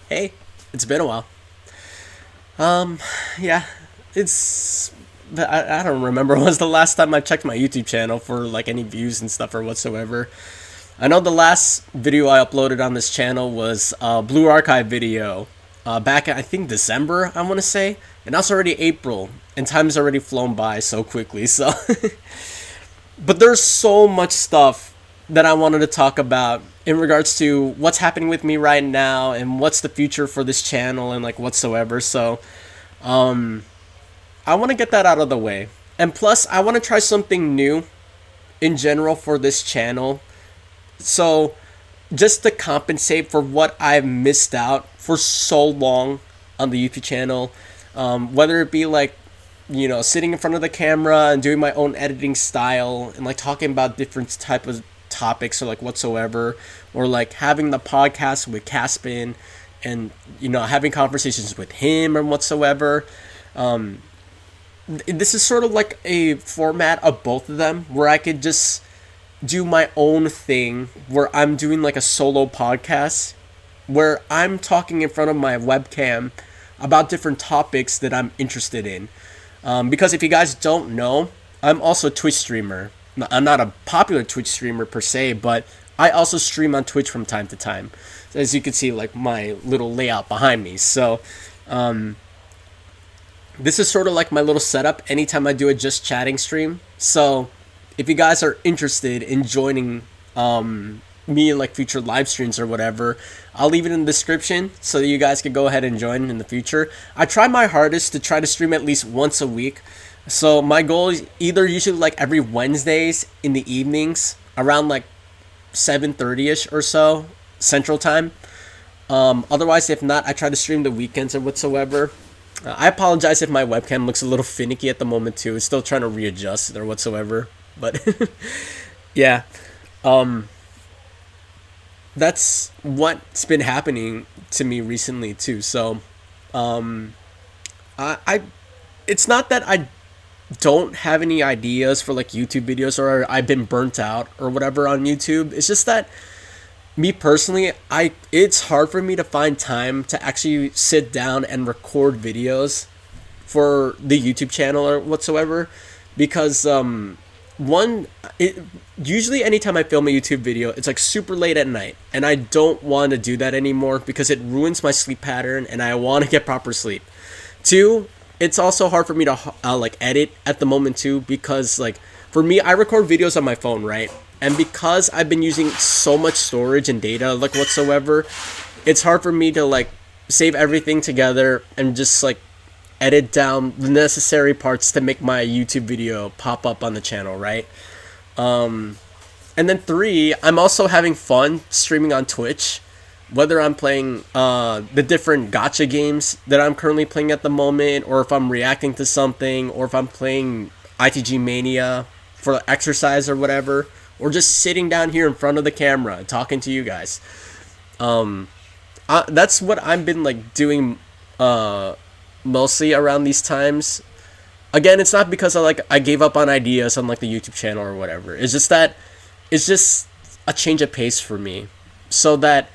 Hey, it's been a while. Um, yeah, it's. I don't remember when was the last time I checked my YouTube channel for like any views and stuff or whatsoever. I know the last video I uploaded on this channel was a Blue Archive video back in, I think, December, I want to say. And now it's already April, and time's already flown by so quickly, so. But there's so much stuff that I wanted to talk about in regards to what's happening with me right now and what's the future for this channel and like whatsoever. So, I want to get that out of the way. And plus, I want to try something new in general for this channel. So, just to compensate for what I've missed out for so long on the YouTube channel, whether it be like sitting in front of the camera and doing my own editing style and like talking about different type of topics or like whatsoever, or like having the podcast with Caspin and having conversations with him and whatsoever. This is sort of like a format of both of them where I could just do my own thing where I'm doing like a solo podcast where I'm talking in front of my webcam about different topics that I'm interested in. Because if you guys don't know, I'm also a Twitch streamer. I'm not a popular Twitch streamer per se, but I also stream on Twitch from time to time. As you can see, like my little layout behind me. So, this is sort of like my little setup anytime I do a just chatting stream. So, if you guys are interested in joining me in like future live streams or whatever, I'll leave it in the description so that you guys can go ahead and join in the future. I try my hardest to try to stream at least once a week. So my goal is either usually like every Wednesdays in the evenings around like 7:30ish or so Central Time. Otherwise, if not, I try to stream the weekends or whatsoever. I apologize if my webcam looks a little finicky at the moment too. It's still trying to readjust or whatsoever. But yeah, that's what's been happening to me recently too. So, I it's not that I don't have any ideas for like YouTube videos or I've been burnt out or whatever on YouTube. It's just that me personally, I it's hard for me to find time to actually sit down and record videos for the YouTube channel or whatsoever because one it usually anytime I film a YouTube video, it's like super late at night and I don't want to do that anymore because it ruins my sleep pattern and I want to get proper sleep. Two, it's also hard for me to like edit at the moment too because like for me I record videos on my phone, right? And because I've been using so much storage and data like whatsoever, it's hard for me to like save everything together and just like edit down the necessary parts to make my YouTube video pop up on the channel, right? And then three, I'm also having fun streaming on Twitch, whether I'm playing the different gotcha games that I'm currently playing at the moment, or if I'm reacting to something, or if I'm playing ITG Mania for exercise or whatever, or just sitting down here in front of the camera talking to you guys. That's what I've been like doing mostly around these times. Again, it's not because I gave up on ideas on like the YouTube channel or whatever. It's just that it's just a change of pace for me, so that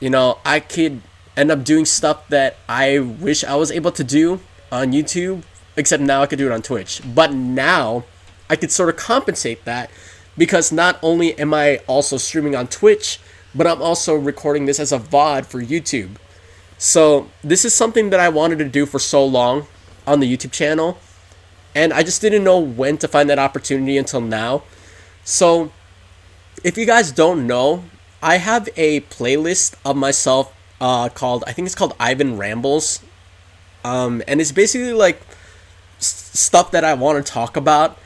I could end up doing stuff that I wish I was able to do on YouTube, except now I could do it on Twitch. But now I could sort of compensate that because not only am I also streaming on Twitch, but I'm also recording this as a VOD for YouTube. So this is something that I wanted to do for so long on the YouTube channel, and I just didn't know when to find that opportunity until now. So if you guys don't know, I have a playlist of myself I think it's called Ivan Rambles. And it's basically like stuff that I want to talk about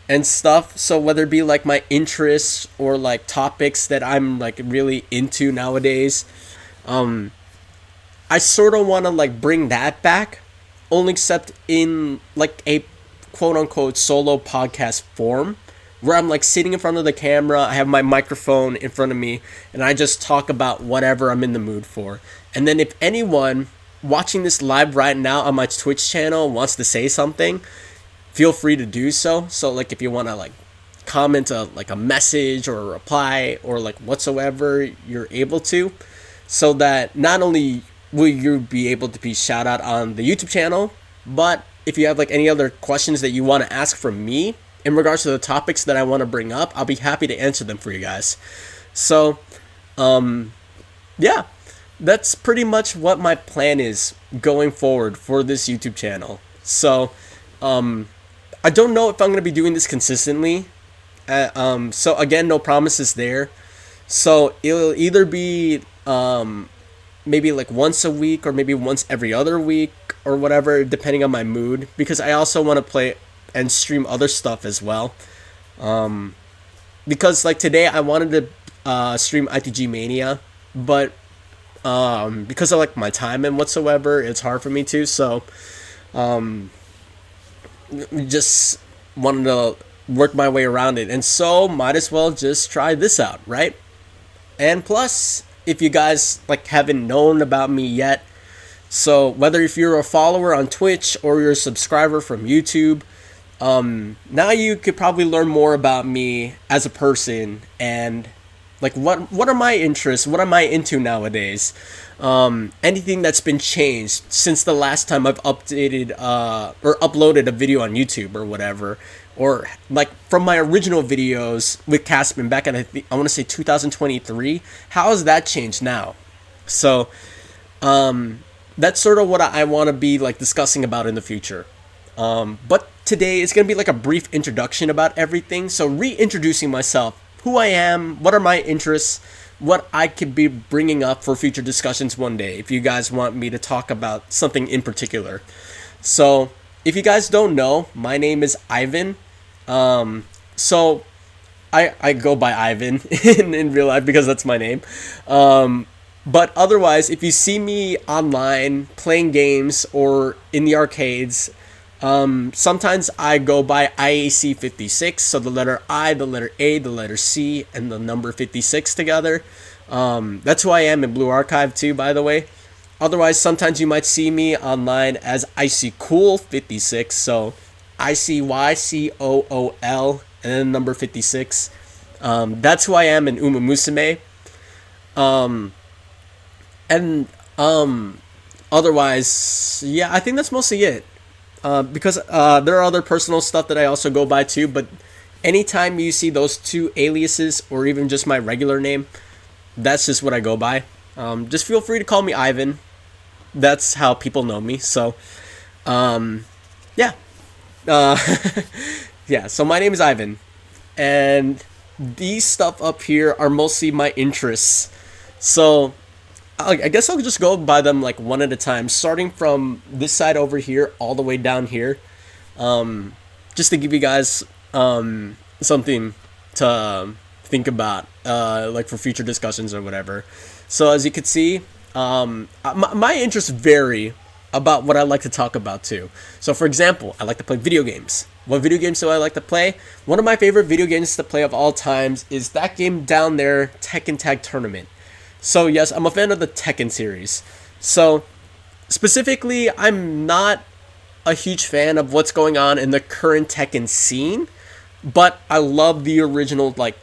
and stuff. So whether it be like my interests or like topics that I'm like really into nowadays, I sort of want to like bring that back, only except in like a quote unquote solo podcast form where I'm like sitting in front of the camera, I have my microphone in front of me, and I just talk about whatever I'm in the mood for. And then if anyone watching this live right now on my Twitch channel wants to say something, feel free to do so. So like if you want to like comment like a message or a reply or like whatsoever, you're able to, so that not only will you be able to be shout out on the YouTube channel. But if you have like any other questions that you want to ask from me in regards to the topics that I want to bring up, I'll be happy to answer them for you guys. So, yeah, that's pretty much what my plan is going forward for this YouTube channel. So, I don't know if I'm gonna be doing this consistently. So again, no promises there. So it'll either be maybe like once a week or maybe once every other week or whatever, depending on my mood. Because I also want to play and stream other stuff as well. Because like today I wanted to stream ITG Mania, but because of like my time and whatsoever, it's hard for me to. So just wanted to work my way around it, and so might as well just try this out, right? And plus, if you guys like haven't known about me yet, so whether if you're a follower on Twitch or you're a subscriber from YouTube, now you could probably learn more about me as a person and like what are my interests, what am I into nowadays, anything that's been changed since the last time I've updated or uploaded a video on YouTube or whatever, or like from my original videos with Caspin back in I want to say 2023. How has that changed now? So that's sort of what I want to be like discussing about in the future. But today it's gonna be like a brief introduction about everything. So reintroducing myself, who I am, what are my interests, what I could be bringing up for future discussions one day if you guys want me to talk about something in particular. So if you guys don't know, my name is Ivan. So I go by Ivan in real life because that's my name. But otherwise, if you see me online playing games or in the arcades, sometimes I go by IAC 56, so the letter I, the letter A, the letter C, and the number 56 together. That's who I am in Blue Archive too, by the way. Otherwise, sometimes you might see me online as ICCool 56, so ICYCOOL, and then number 56. That's who I am in Uma Musume. And otherwise, yeah, I think that's mostly it. Because there are other personal stuff that I also go by too, but anytime you see those two aliases or even just my regular name, that's just what I go by. Just feel free to call me Ivan. That's how people know me. So, yeah. Yeah, so my name is Ivan. And these stuff up here are mostly my interests. So, I guess I'll just go by them like one at a time, starting from this side over here all the way down here, just to give you guys something to think about, like for future discussions or whatever. So as you can see, my interests vary about what I like to talk about too. So for example, I like to play video games. What video games do I like to play? One of my favorite video games to play of all times is that game down there, Tekken Tag Tournament. So yes, I'm a fan of the Tekken series. So specifically, I'm not a huge fan of what's going on in the current Tekken scene, but I love the original, like,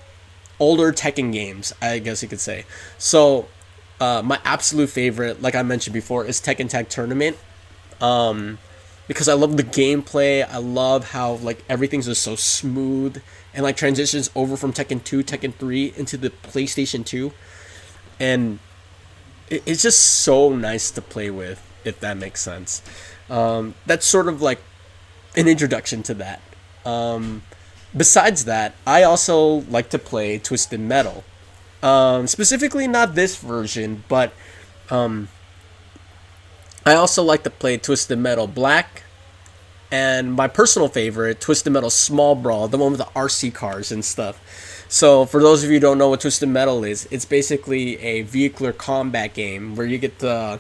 older Tekken games, I guess you could say. So my absolute favorite, like I mentioned before, is Tekken Tag Tournament. Because I love the gameplay. I love how like everything's just so smooth and like transitions over from Tekken 2, Tekken 3 into the PlayStation 2. And it's just so nice to play with, if that makes sense. That's sort of like an introduction to that. Besides that, I also like to play Twisted Metal. Specifically not this version, but I also like to play Twisted Metal Black, and my personal favorite, Twisted Metal Small Brawl, the one with the RC cars and stuff. So, for those of you who don't know what Twisted Metal is, it's basically a vehicular combat game where you get to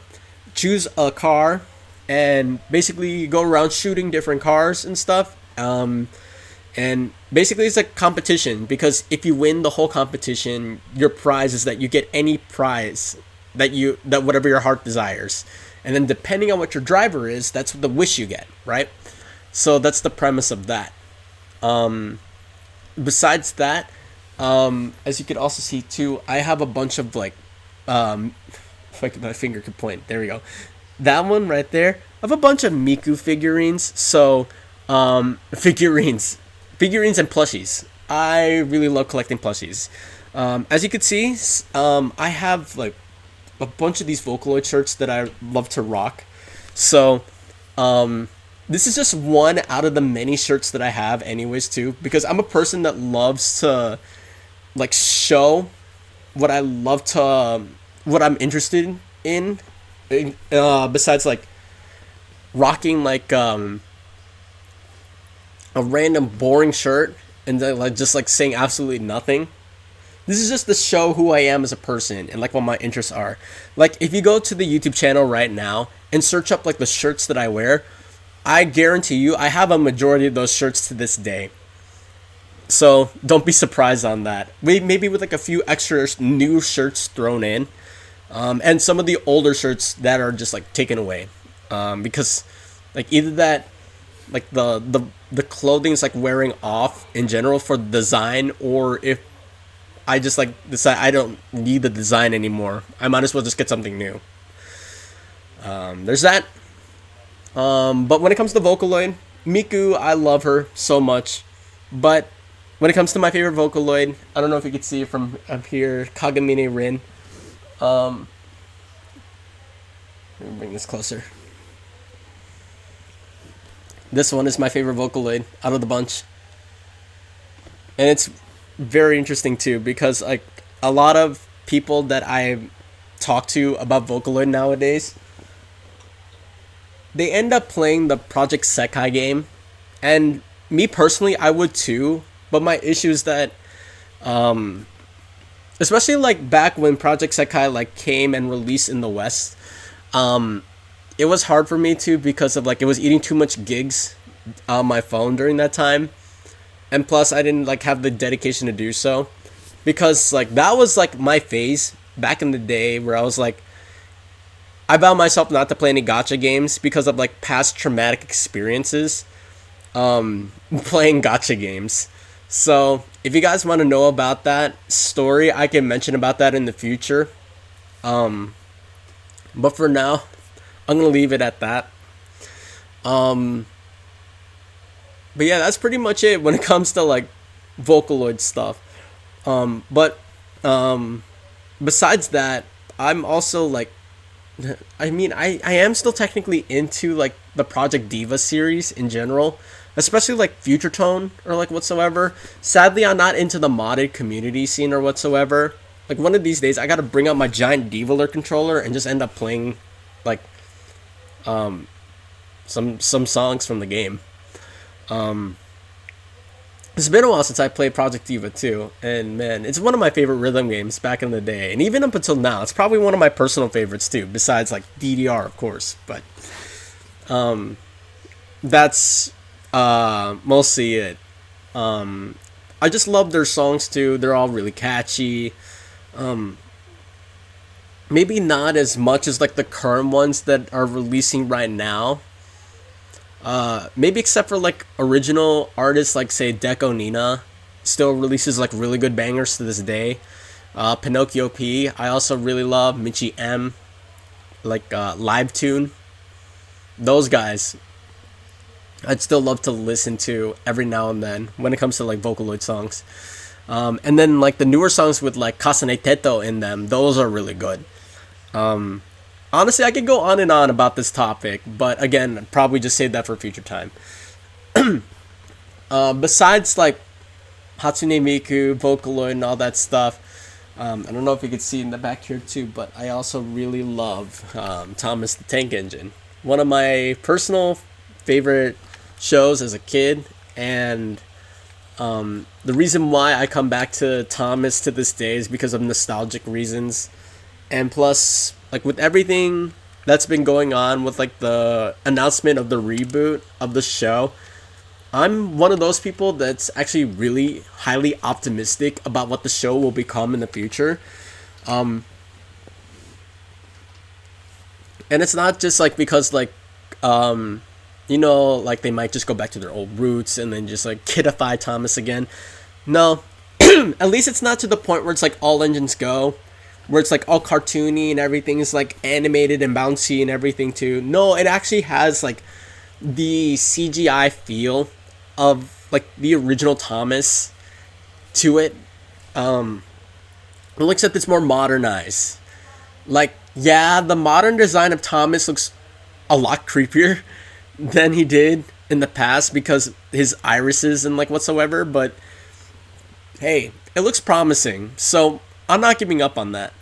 choose a car and basically go around shooting different cars and stuff. And basically it's a competition, because if you win the whole competition, your prize is that you get any prize that whatever your heart desires. And then depending on what your driver is, that's the wish you get, right? So that's the premise of that. Besides that, as you can also see too, I have a bunch of like If my finger could point, there we go. That one right there. I have a bunch of Miku figurines. So, figurines and plushies. I really love collecting plushies. As you can see, I have like a bunch of these Vocaloid shirts that I love to rock. So, this is just one out of the many shirts that I have, anyways, too. Because I'm a person that loves to like show what I love to, what I'm interested in. Besides like rocking like a random boring shirt and then like just like saying absolutely nothing. This is just to show who I am as a person and like what my interests are. Like if you go to the YouTube channel right now and search up like the shirts that I wear, I guarantee you I have a majority of those shirts to this day. So don't be surprised on that. Maybe with like a few extra new shirts thrown in, and some of the older shirts that are just like taken away, because like either that, like the clothing's like wearing off in general for the design, or if I just like decide I don't need the design anymore, I might as well just get something new. There's that. But when it comes to Vocaloid, Miku, I love her so much. But when it comes to my favorite Vocaloid, I don't know if you can see it from up here, Kagamine Rin. Let me bring this closer. This one is my favorite Vocaloid out of the bunch. And it's very interesting too, because like a lot of people that I talk to about Vocaloid nowadays, they end up playing the Project Sekai game. And me personally, I would too. But my issue is that, especially like back when Project Sekai like came and released in the West, it was hard for me too, because of like it was eating too much gigs on my phone during that time, and plus I didn't like have the dedication to do so, because like that was like my phase back in the day where I was like, I bound myself not to play any gacha games because of like past traumatic experiences playing gacha games. So if you guys want to know about that story, I can mention about that in the future. But for now, I'm gonna leave it at that. But yeah, that's pretty much it when it comes to like Vocaloid stuff. But besides that, I'm also like, I mean, I am still technically into like the Project Diva series in general, especially like Future Tone or like whatsoever. Sadly, I'm not into the modded community scene or whatsoever. Like one of these days, I gotta bring out my giant Divaler controller and just end up playing like some songs from the game. It's been a while since I played Project Diva too, and man, it's one of my favorite rhythm games back in the day, and even up until now, it's probably one of my personal favorites too, besides like DDR, of course. But that's mostly it. I just love their songs too. They're all really catchy. Maybe not as much as like the current ones that are releasing right now. Maybe except for like original artists like say Deco Nina still releases like really good bangers to this day. Pinocchio P I also really love. Michi M, like Live Tune. Those guys I'd still love to listen to every now and then when it comes to like Vocaloid songs. And then like the newer songs with like Kasane Teto in them, those are really good. Honestly, I could go on and on about this topic, but again, I'd probably just save that for a future time. Besides like Hatsune Miku, Vocaloid, and all that stuff, I don't know if you can see in the back here too, but I also really love Thomas the Tank Engine. One of my personal favorite shows as a kid, and the reason why I come back to Thomas to this day is because of nostalgic reasons. And plus, like with everything that's been going on with like the announcement of the reboot of the show, I'm one of those people that's actually really highly optimistic about what the show will become in the future. And it's not just like because like like they might just go back to their old roots and then just like kidify Thomas again. No, at least it's not to the point where it's like all engines go. where it's like all cartoony and everything is like animated and bouncy and everything too. No, it actually has like the CGI feel of like the original Thomas to it. Except it's more modernized. Like, yeah, the modern design of Thomas looks a lot creepier than he did in the past because his irises and like whatsoever, but hey, it looks promising. So I'm not giving up on that.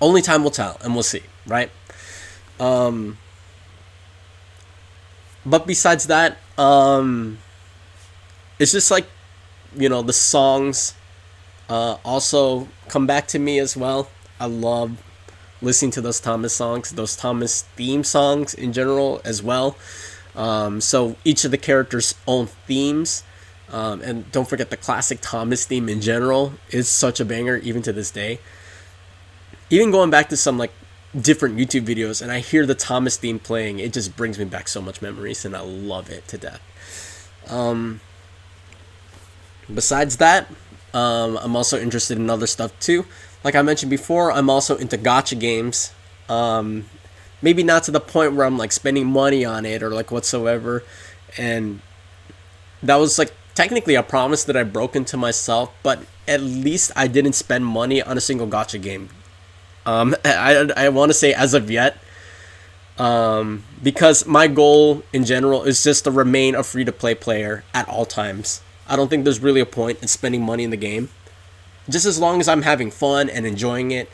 Only time will tell, and we'll see, right? But besides that, it's just like, the songs also come back to me as well. I love listening to those Thomas songs, those Thomas theme songs in general as well. So each of the characters' own themes, and don't forget the classic Thomas theme in general is such a banger even to this day. Even going back to some like different YouTube videos and I hear the Thomas theme playing, it just brings me back so much memories and I love it to death. Besides that, I'm also interested in other stuff too. Like I mentioned before, I'm also into gacha games. Maybe not to the point where I'm like spending money on it or like whatsoever. And that was like technically a promise that I broke into myself, but at least I didn't spend money on a single gacha game. I want to say as of yet, because my goal in general is just to remain a free-to-play player at all times. I don't think there's really a point in spending money in the game. Just as long as I'm having fun and enjoying it,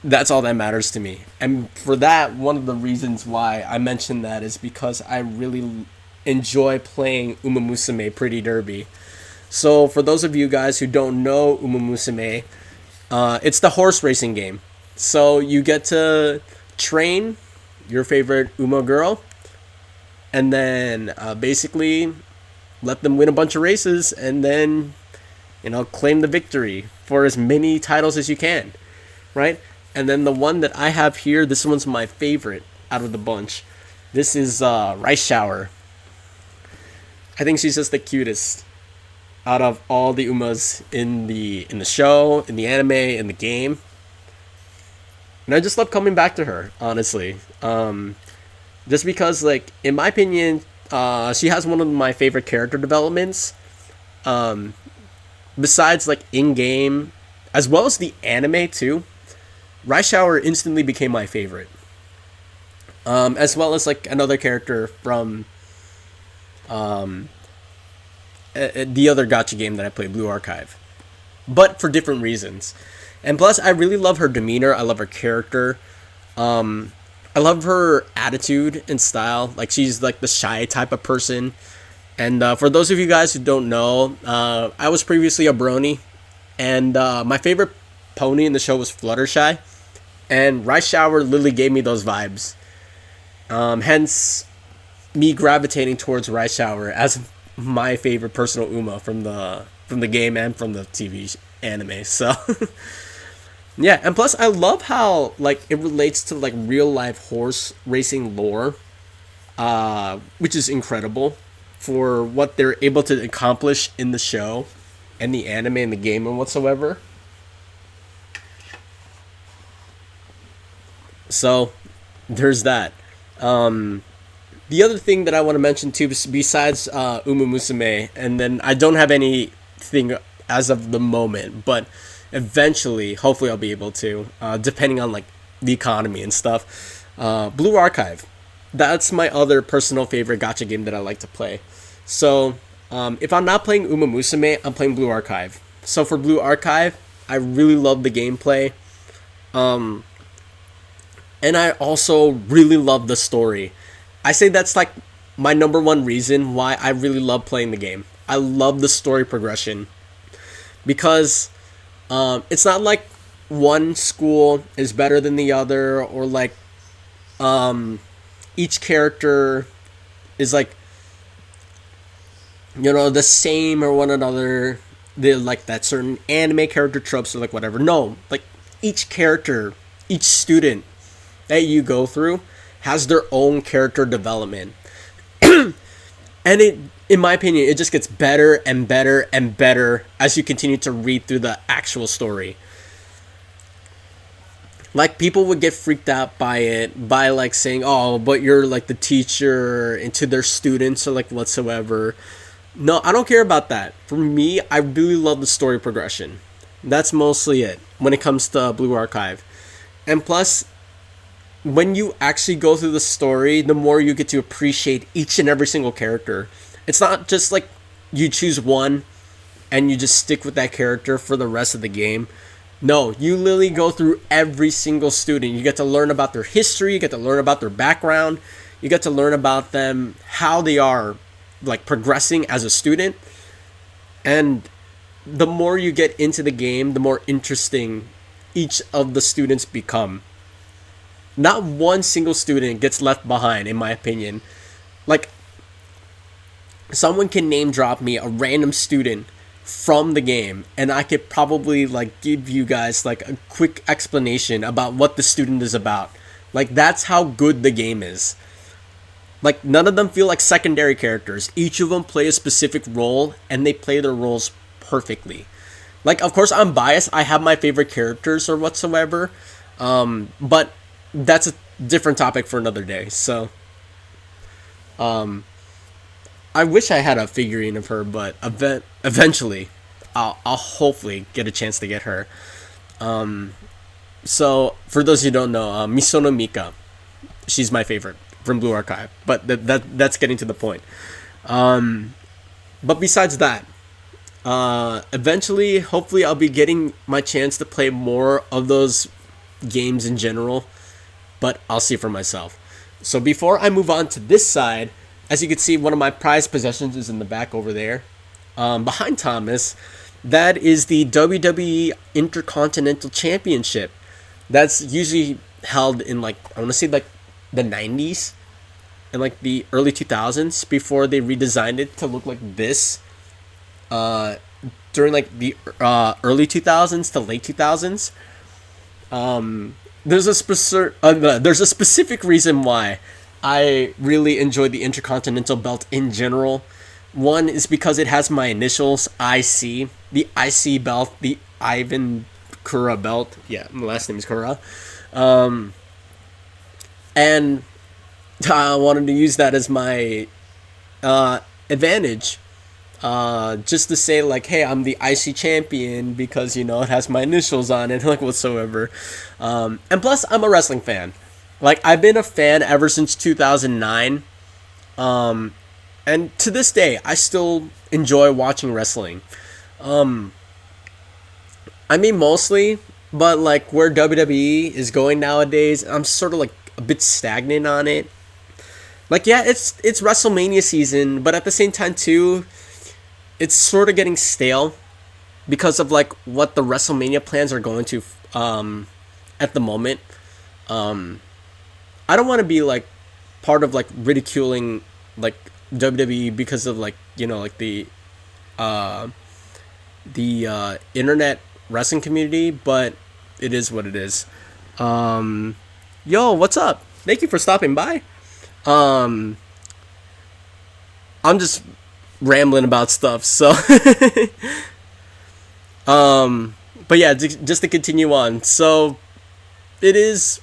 that's all that matters to me. And for that, one of the reasons why I mentioned that is because I really enjoy playing Uma Musume Pretty Derby. So for those of you guys who don't know Uma Musume, it's the horse racing game. So you get to train your favorite Uma girl and then basically let them win a bunch of races and then, claim the victory for as many titles as you can, right? And then the one that I have here, this one's my favorite out of the bunch. This is Rice Shower. I think she's just the cutest out of all the Umas in the show, in the anime, in the game. And I just love coming back to her, honestly. Just because, like, in my opinion, she has one of my favorite character developments. Besides, like, in-game, as well as the anime, too. Rice Shower instantly became my favorite. As well as, like, another character from the other gacha game that I played, Blue Archive. But for different reasons. And plus, I really love her demeanor. I love her character. I love her attitude and style. Like, she's like the shy type of person. And for those of you guys who don't know, I was previously a brony. And my favorite pony in the show was Fluttershy. And Rice Shower literally gave me those vibes. Hence, me gravitating towards Rice Shower as my favorite personal Uma from the game and from the TV anime. So... yeah, and plus I love how like it relates to like real life horse racing lore, which is incredible for what they're able to accomplish in the show and the anime and the game and whatsoever. So there's that. The other thing that I want to mention too, besides Uma Musume, and then I don't have anything as of the moment, but eventually, hopefully I'll be able to, depending on like the economy and stuff. Blue Archive. That's my other personal favorite gacha game that I like to play. So, if I'm not playing Uma Musume, I'm playing Blue Archive. So for Blue Archive, I really love the gameplay. And I also really love the story. I say that's like my number one reason why I really love playing the game. I love the story progression. Because it's not like one school is better than the other, or like each character is like, the same or one another. They're like that certain anime character tropes or like whatever. No, like each character, each student that you go through has their own character development. And it, in my opinion, it just gets better and better and better as you continue to read through the actual story. Like people would get freaked out by it, by like saying, "Oh, but you're like the teacher," and to their students or like whatsoever. No, I don't care about that. For me, I really love the story progression. That's mostly it when it comes to Blue Archive. And plus, when you actually go through the story, the more you get to appreciate each and every single character. It's not just like you choose one and you just stick with that character for the rest of the game. No, you literally go through every single student. You get to learn about their history, you get to learn about their background, you get to learn about them, how they are like progressing as a student. And the more you get into the game, the more interesting each of the students become. Not one single student gets left behind, in my opinion. Like, someone can name drop me a random student from the game, and I could probably like give you guys like a quick explanation about what the student is about. Like, that's how good the game is. Like, none of them feel like secondary characters. Each of them play a specific role, and they play their roles perfectly. Like, of course, I'm biased. I have my favorite characters or whatsoever, but that's a different topic for another day. So, I wish I had a figurine of her, but eventually, I'll hopefully get a chance to get her. So, for those who don't know, Misono Mika, she's my favorite from Blue Archive. But that's getting to the point. But besides that, eventually, hopefully, I'll be getting my chance to play more of those games in general. But I'll see for myself. So before I move on to this side, as you can see, one of my prized possessions is in the back over there, behind Thomas. That is the WWE Intercontinental Championship. That's usually held in like, I want to say like the 90s and like the early 2000s before they redesigned it to look like this. During like the early 2000s to late 2000s. There's a specific reason why I really enjoy the Intercontinental Belt in general. One is because it has my initials, IC. The IC belt, the Ivan Kura belt. Yeah, my last name is Kura. And I wanted to use that as my advantage. Just to say like, hey, I'm the IC champion because, you know, it has my initials on it, like whatsoever. And plus, I'm a wrestling fan. Like, I've been a fan ever since 2009. And to this day, I still enjoy watching wrestling. I mean, mostly, but like where WWE is going nowadays, I'm sort of like a bit stagnant on it. Like, yeah, it's WrestleMania season, but at the same time too, it's sort of getting stale because of like what the WrestleMania plans are going to at the moment. I don't want to be like part of like ridiculing like WWE because of like, you know, like the internet wrestling community, but it is what it is. Yo, what's up? Thank you for stopping by. I'm just rambling about stuff, so but yeah, just to continue on. So it is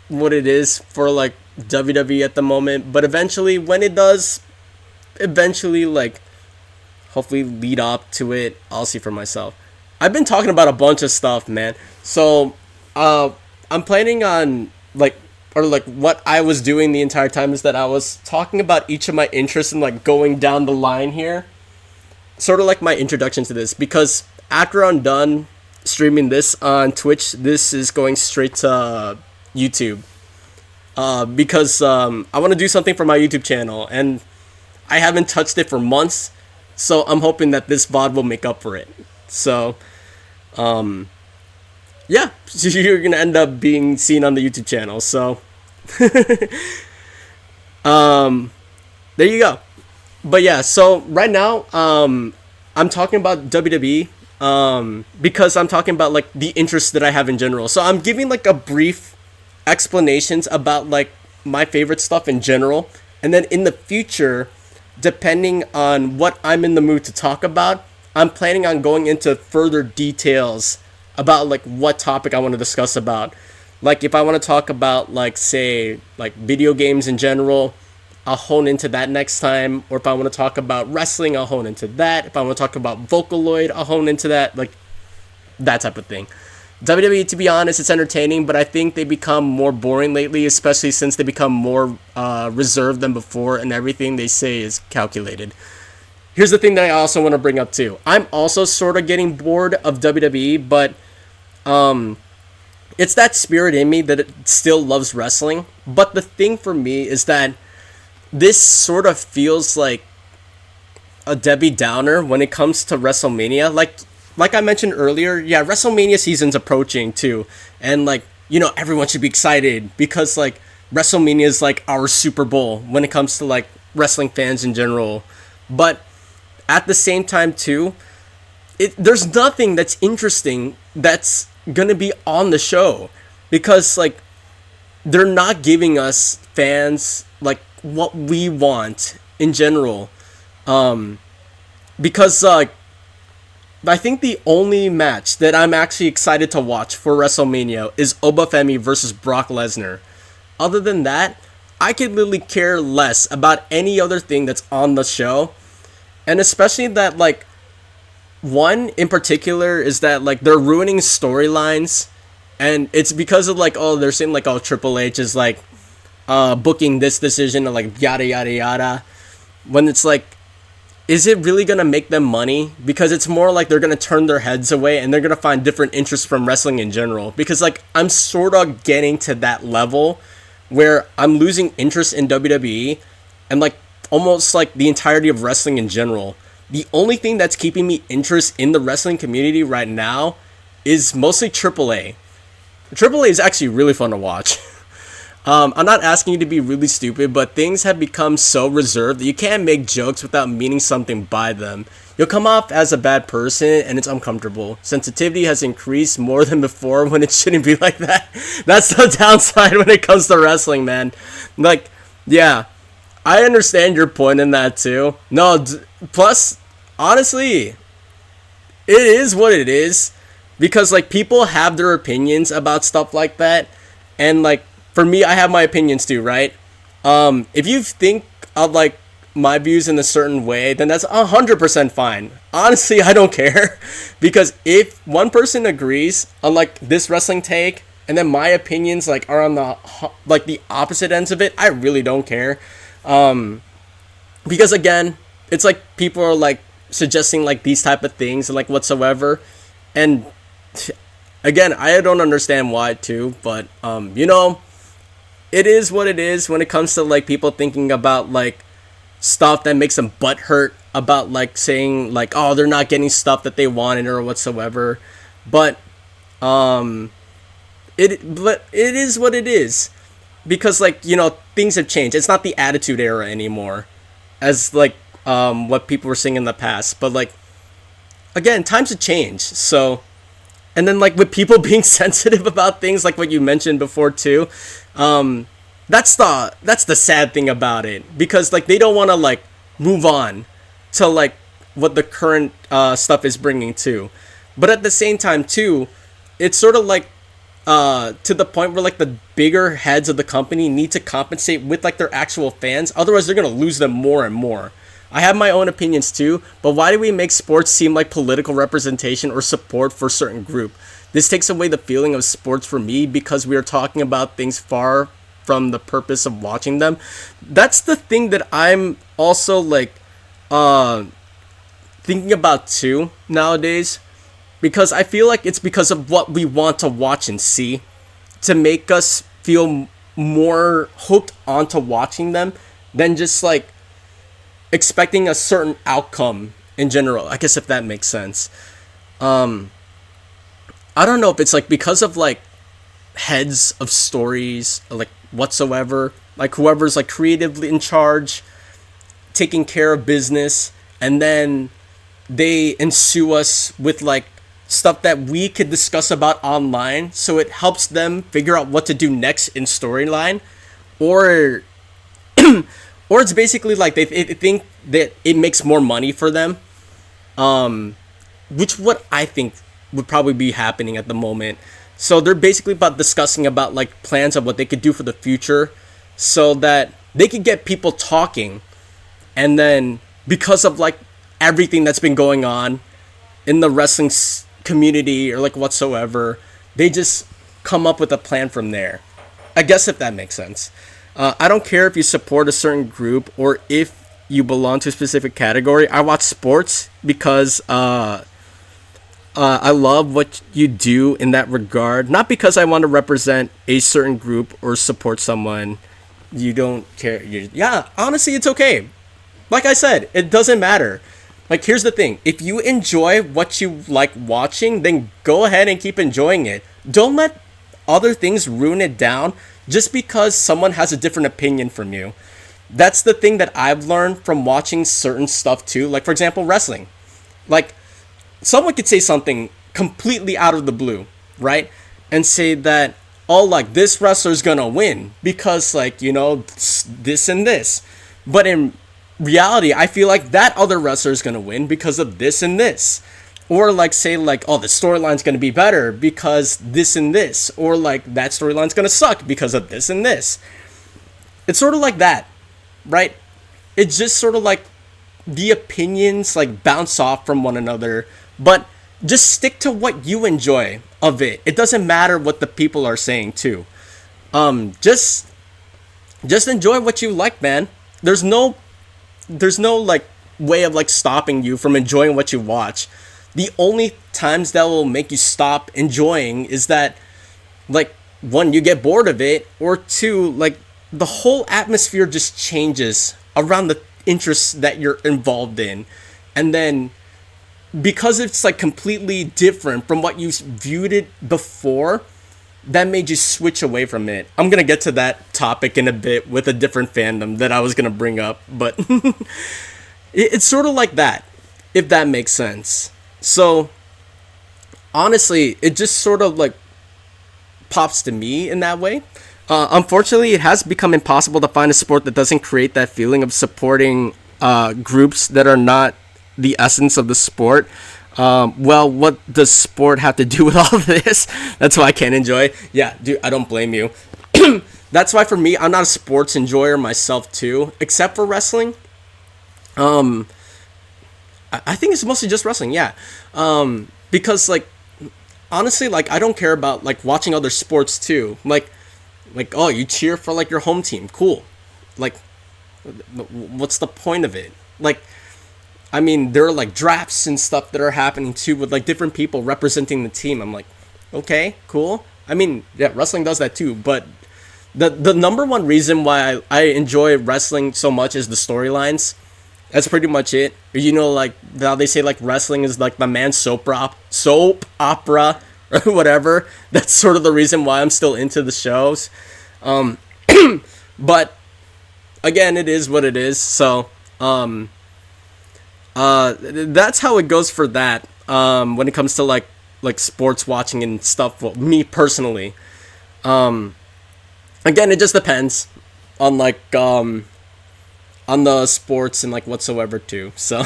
what it is for like WWE at the moment, but eventually when it does eventually like hopefully lead up to it, I'll see for myself. I've been talking about a bunch of stuff, man. So I'm planning on like, or like what I was doing the entire time is that I was talking about each of my interests and like going down the line here, sort of like my introduction to this, because after I'm done streaming this on Twitch, this is going straight to YouTube, because I want to do something for my YouTube channel and I haven't touched it for months, so I'm hoping that this VOD will make up for it. So yeah, you're gonna end up being seen on the YouTube channel, so there you go. But yeah, so right now I'm talking about WWE because I'm talking about like the interests that I have in general. So I'm giving like a brief explanations about like my favorite stuff in general, and then in the future, depending on what I'm in the mood to talk about, I'm planning on going into further details about like what topic I want to discuss about. Like if I want to talk about like say like video games in general, I'll hone into that next time. Or if I want to talk about wrestling, I'll hone into that. If I want to talk about Vocaloid, I'll hone into that. Like that type of thing. WWE, to be honest, it's entertaining, but I think they become more boring lately, especially since they become more reserved than before, and everything they say is calculated. Here's the thing that I also want to bring up too. I'm also sort of getting bored of WWE, but it's that spirit in me that it still loves wrestling. But the thing for me is that this sort of feels like a Debbie Downer when it comes to WrestleMania. Like I mentioned earlier, yeah, WrestleMania season's approaching too, and like everyone should be excited because like WrestleMania is like our Super Bowl when it comes to like wrestling fans in general. But at the same time too, there's nothing that's interesting that's gonna be on the show because like they're not giving us fans like what we want in general. Because I think the only match that I'm actually excited to watch for WrestleMania is Obafemi versus Brock Lesnar. Other than that, I could literally care less about any other thing that's on the show. And especially that, like, one in particular is that, like, they're ruining storylines. And it's because of, like, oh, they're saying, like, oh, Triple H is, like, booking this decision and, like, yada, yada, yada. When it's, like, is it really going to make them money? Because it's more like they're going to turn their heads away and they're going to find different interests from wrestling in general. Because, like, I'm sort of getting to that level where I'm losing interest in WWE and, like, almost, like, the entirety of wrestling in general. The only thing that's keeping me interest in the wrestling community right now is mostly AAA. AAA is actually really fun to watch. I'm not asking you to be really stupid, but things have become so reserved that you can't make jokes without meaning something by them. You'll come off as a bad person, and it's uncomfortable. Sensitivity has increased more than before when it shouldn't be like that. That's the downside when it comes to wrestling, man. Like, yeah, I understand your point in that too. No, plus, honestly, it is what it is. Because, like, people have their opinions about stuff like that, and, like, for me, I have my opinions too, right? If you think of like my views in a certain way, then that's 100% fine. Honestly, I don't care because if one person agrees on like this wrestling take, and then my opinions like are on the opposite ends of it, I really don't care. Because again, it's like people are like suggesting like these type of things and like whatsoever, and again, I don't understand why too, but it is what it is when it comes to like people thinking about like stuff that makes them butt hurt about like saying like, oh, they're not getting stuff that they wanted or whatsoever. But it is what it is because like things have changed. It's not the Attitude Era anymore, as like what people were saying in the past. But like again, times have changed. So. And then, like, with people being sensitive about things, like what you mentioned before, too, that's the sad thing about it. Because, like, they don't want to, like, move on to, like, what the current stuff is bringing, too. But at the same time, too, it's sort of, like, to the point where, like, the bigger heads of the company need to compensate with, like, their actual fans. Otherwise, they're going to lose them more and more. I have my own opinions too, but why do we make sports seem like political representation or support for a certain group? This takes away the feeling of sports for me because we are talking about things far from the purpose of watching them. That's the thing that I'm also like thinking about too nowadays, because I feel like it's because of what we want to watch and see to make us feel more hooked onto watching them than just like expecting a certain outcome in general. I guess if that makes sense. I don't know if it's like because of like heads of stories or like whatsoever, like whoever's like creatively in charge, taking care of business, and then they ensue us with like stuff that we could discuss about online, so it helps them figure out what to do next in storyline, or or it's basically like they think that it makes more money for them, which what I think would probably be happening at the moment. So they're basically about discussing about like plans of what they could do for the future, so that they could get people talking. And then because of like everything that's been going on in the wrestling community or like whatsoever, they just come up with a plan from there. I guess if that makes sense. I don't care if you support a certain group or if you belong to a specific category. I watch sports because I love what you do in that regard. Not because I want to represent a certain group or support someone. You don't care. Yeah, honestly, it's okay. Like I said, it doesn't matter. Like, here's the thing. If you enjoy what you like watching, then go ahead and keep enjoying it. Don't let other things ruin it down just because someone has a different opinion from you. That's the thing that I've learned from watching certain stuff too. Like, for example, wrestling. Like, someone could say something completely out of the blue, right? And say that, oh, like, this wrestler's gonna win because, like, you know, this and this. But in reality, I feel like that other wrestler's gonna win because of this and this. Or, like, say, like, oh, the storyline's gonna be better because this and this. Or, like, that storyline's gonna suck because of this and this. It's sort of like that, right? It's just sort of like the opinions, like, bounce off from one another. But just stick to what you enjoy of it. It doesn't matter what the people are saying, too. Just enjoy what you like, man. There's no like way of like stopping you from enjoying what you watch. The only times that will make you stop enjoying is that, like, one, you get bored of it, or two, like, the whole atmosphere just changes around the interests that you're involved in. And then because it's like completely different from what you viewed it before, that made you switch away from it. I'm gonna get to that topic in a bit with a different fandom that I was gonna bring up, but it's sort of like that, if that makes sense. So honestly, it just sort of like pops to me in that way. Unfortunately, it has become impossible to find a sport that doesn't create that feeling of supporting groups that are not the essence of the sport. Well, what does sport have to do with all of this? That's why I can't enjoy. Yeah, dude, I don't blame you. That's why for me, I'm not a sports enjoyer myself too, except for wrestling. I think it's mostly just wrestling, yeah. Because like honestly, like I don't care about like watching other sports too. Like oh, you cheer for like your home team, cool. Like, what's the point of it? Like, I mean, there are like drafts and stuff that are happening too with like different people representing the team. I'm like, okay, cool. I mean, yeah, wrestling does that too, but the number one reason why I enjoy wrestling so much is the storylines. That's pretty much it. You know, like how they say like wrestling is like the man's soap opera or whatever. That's sort of the reason why I'm still into the shows. But again, it is what it is. So that's how it goes for that. When it comes to like sports watching and stuff. Well, me personally, again, it just depends on like on the sports and like whatsoever too. So,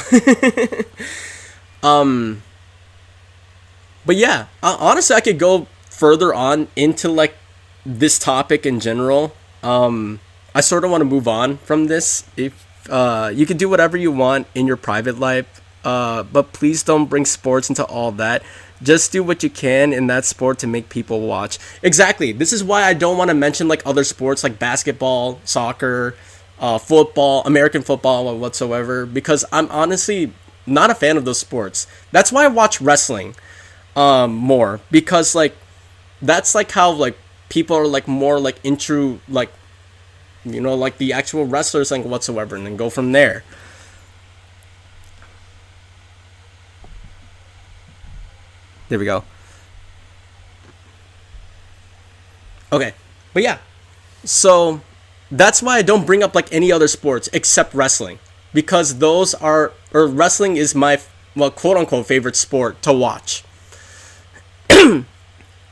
but yeah, honestly, I could go further on into like this topic in general. I sort of want to move on from this. If you can do whatever you want in your private life, but please don't bring sports into all that. Just do what you can in that sport to make people watch. Exactly. This is why I don't want to mention like other sports like basketball, soccer, football, American football, or whatsoever, because I'm honestly not a fan of those sports. That's why I watch wrestling more, because like that's like how like people are like more like into like, you know, like the actual wrestlers and whatsoever, and then go from there. There we go. Okay, but yeah, so that's why I don't bring up like any other sports except wrestling, because those are, or wrestling is my, well, quote unquote favorite sport to watch.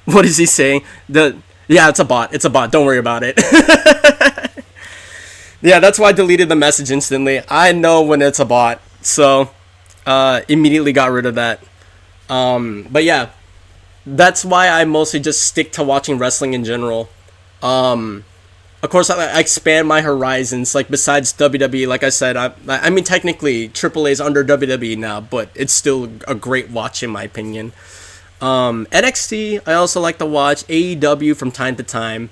What is he saying? Yeah, it's a bot. It's a bot. Don't worry about it. Yeah, that's why I deleted the message instantly. I know when it's a bot, so immediately got rid of that. But yeah, that's why I mostly just stick to watching wrestling in general. Of course, I expand my horizons. Like besides WWE, like I said, I mean technically AAA is under WWE now, but it's still a great watch in my opinion. NXT, I also like to watch AEW from time to time.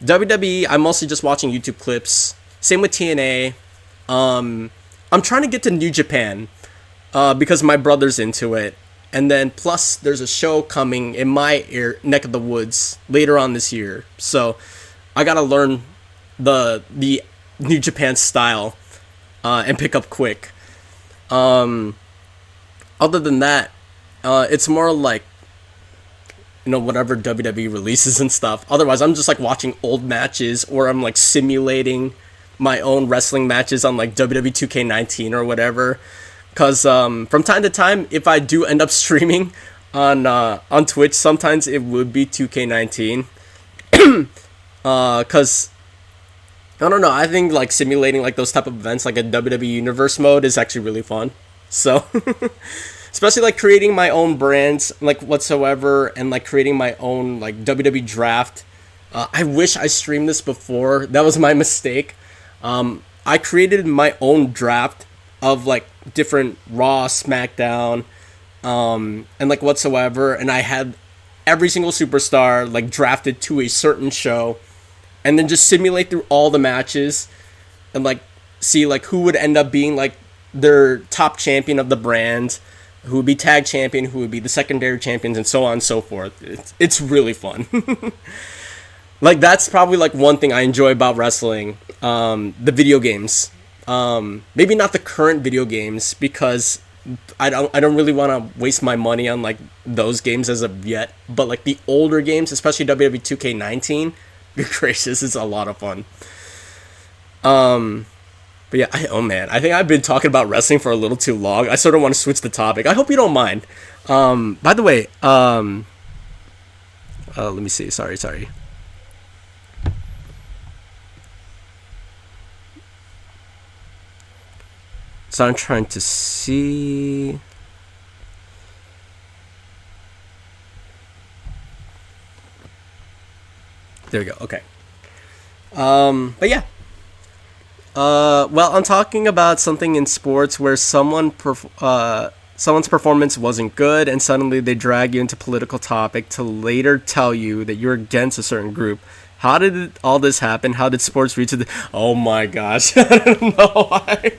WWE, I'm mostly just watching YouTube clips. Same with TNA. I'm trying to get to New Japan, because my brother's into it. And then plus there's a show coming in my neck of the woods later on this year. So I gotta learn the New Japan style, and pick up quick. Other than that, it's more like whatever WWE releases and stuff. Otherwise, I'm just like watching old matches, or I'm like simulating my own wrestling matches on like WWE 2K19 or whatever. Cause from time to time, if I do end up streaming on Twitch, sometimes it would be 2K19. Cause I don't know, I think like simulating like those type of events like a WWE Universe mode is actually really fun. So especially like creating my own brands like whatsoever, and like creating my own like WWE draft. I wish I streamed this before. That was my mistake. I created my own draft of like different Raw, SmackDown, and like whatsoever, and I had every single superstar like drafted to a certain show, and then just simulate through all the matches, and like see like who would end up being like their top champion of the brand, who would be tag champion, who would be the secondary champions, and so on and so forth. It's really fun. Like that's probably like one thing I enjoy about wrestling. The video games. Maybe not the current video games, because I don't really want to waste my money on like those games as of yet. But like the older games, especially WWE 2K19, good gracious, it's a lot of fun. But yeah, oh man, I think I've been talking about wrestling for a little too long. I sort of want to switch the topic. I hope you don't mind. By the way, let me see. Sorry. So I'm trying to see. There we go. Okay. But yeah. Well, I'm talking about something in sports where someone's performance wasn't good, and suddenly they drag you into political topic to later tell you that you're against a certain group. How did all this happen? How did sports reach the? Oh my gosh, I don't know why.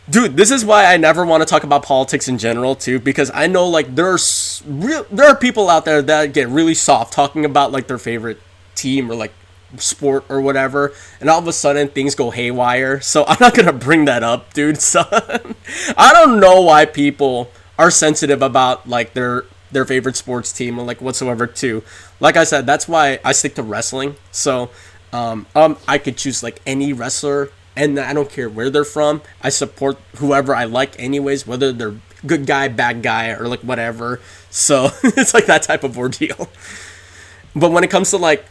Dude, this is why I never want to talk about politics in general too, because I know like there are people out there that get really soft talking about like their favorite team or like sport or whatever, and all of a sudden things go haywire. So I'm not gonna bring that up, dude. So I don't know why people are sensitive about like their favorite sports team or like whatsoever too. Like I said, that's why I stick to wrestling. So I could choose like any wrestler, and I don't care where they're from. I support whoever I like anyways, whether they're good guy, bad guy, or like whatever. So it's like that type of ordeal. But when it comes to like,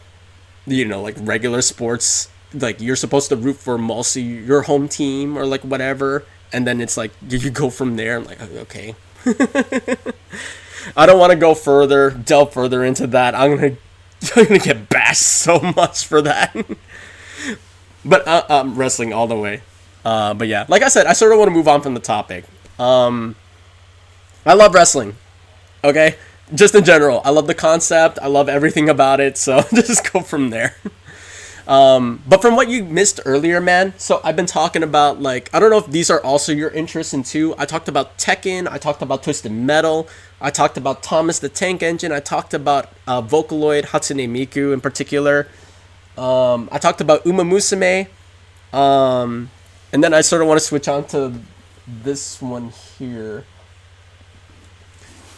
like regular sports, like you're supposed to root for mostly your home team or like whatever, and then it's like you go from there. I'm like, okay. I don't want to delve further into that. I'm gonna get bashed so much for that. But wrestling all the way. But yeah, like I said, I sort of want to move on from the topic. I love wrestling. Okay, just in general, I love the concept. I love everything about it. So just go from there. But from what you missed earlier, man. So I've been talking about like, I don't know if these are also your interests in too. I talked about Tekken. I talked about Twisted Metal. I talked about Thomas the Tank Engine. I talked about Vocaloid Hatsune Miku in particular. I talked about Uma Musume, and then I sort of want to switch on to this one here,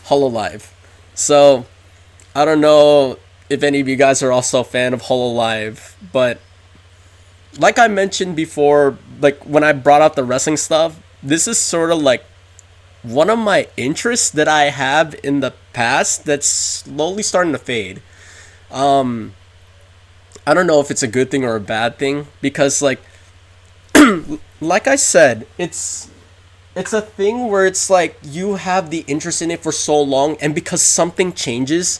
Hololive. So, I don't know if any of you guys are also a fan of Hololive, but like I mentioned before, like when I brought out the wrestling stuff, this is sort of like one of my interests that I have in the past that's slowly starting to fade. I don't know if it's a good thing or a bad thing, because like like I said, it's it's a thing where it's like you have the interest in it for so long, and because something changes,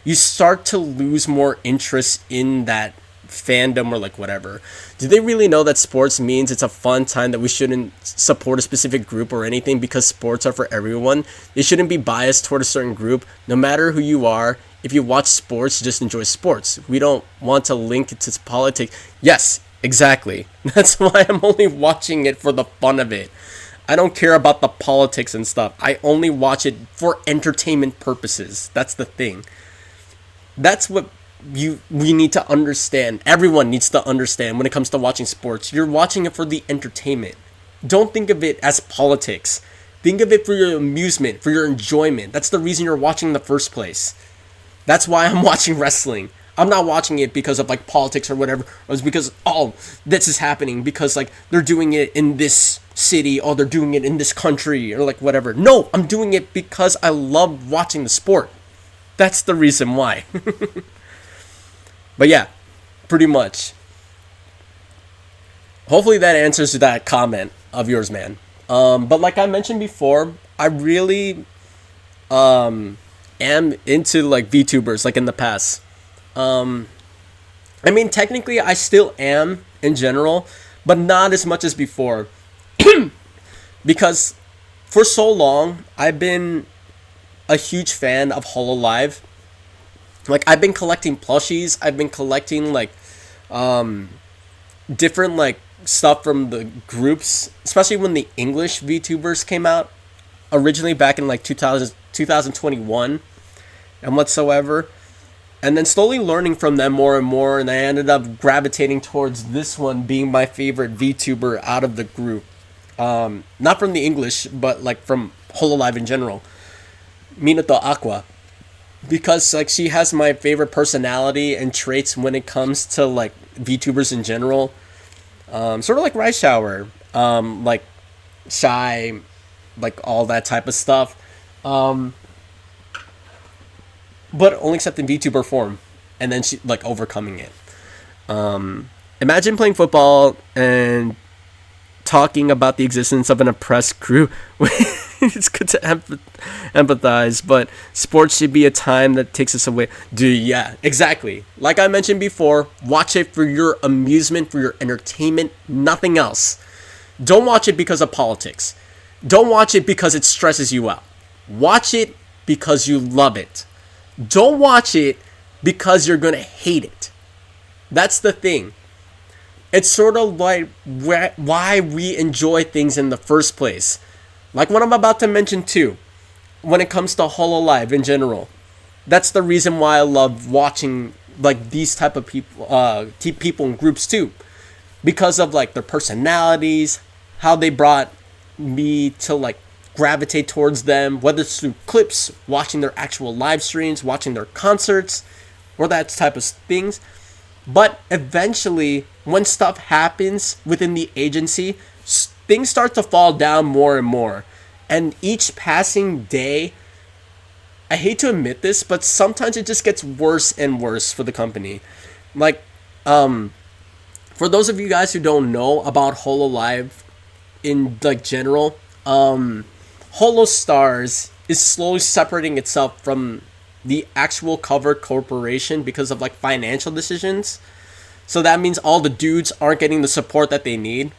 you start to lose more interest in that fandom or like whatever. Do they really know that sports means it's a fun time, that we shouldn't support a specific group or anything because sports are for everyone? They shouldn't be biased toward a certain group, no matter who you are. If you watch sports, just enjoy sports. We don't want to link it to politics. Yes, exactly. That's why I'm only watching it for the fun of it. I don't care about the politics and stuff. I only watch it for entertainment purposes. That's the thing. That's what we need to understand. Everyone needs to understand when it comes to watching sports. You're watching it for the entertainment. Don't think of it as politics. Think of it for your amusement, for your enjoyment. That's the reason you're watching in the first place. That's why I'm watching wrestling. I'm not watching it because of like politics or whatever. It's because, oh, this is happening because like they're doing it in this city, or they're doing it in this country, or like whatever. No, I'm doing it because I love watching the sport. That's the reason why. But yeah, pretty much. Hopefully that answers that comment of yours, man. But like I mentioned before, I really am into like VTubers like in the past. I mean, technically, I still am in general, but not as much as before. Because for so long, I've been a huge fan of Hololive. Like, I've been collecting plushies. I've been collecting, like, different, like, stuff from the groups, especially when the English VTubers came out, originally back in, like, 2021 and whatsoever. And then slowly learning from them more and more, and I ended up gravitating towards this one being my favorite VTuber out of the group. Not from the English, but like from Hololive in general. Minato Aqua. Because like she has my favorite personality and traits when it comes to like VTubers in general. Sort of like Rice Shower. Like shy, like all that type of stuff. But only except in VTuber form. And then she like overcoming it. Imagine playing football and talking about the existence of an oppressed group. It's good to empathize, but sports should be a time that takes us away. Yeah, exactly. Like I mentioned before, watch it for your amusement, for your entertainment, nothing else. Don't watch it because of politics. Don't watch it because it stresses you out. Watch it because you love it. Don't watch it because you're going to hate it. That's the thing. It's sort of like why we enjoy things in the first place. Like what I'm about to mention too, when it comes to Hololive in general. That's the reason why I love watching like these type of people, people in groups too, because of like their personalities, how they brought me to like gravitate towards them, whether it's through clips, watching their actual live streams, watching their concerts, or that type of things. But eventually, when stuff happens within the agency, things start to fall down more and more. And each passing day, I hate to admit this, but sometimes it just gets worse and worse for the company. Like, for those of you guys who don't know about Hololive in like general, Holostars is slowly separating itself from the actual cover corporation because of like financial decisions. So that means all the dudes aren't getting the support that they need.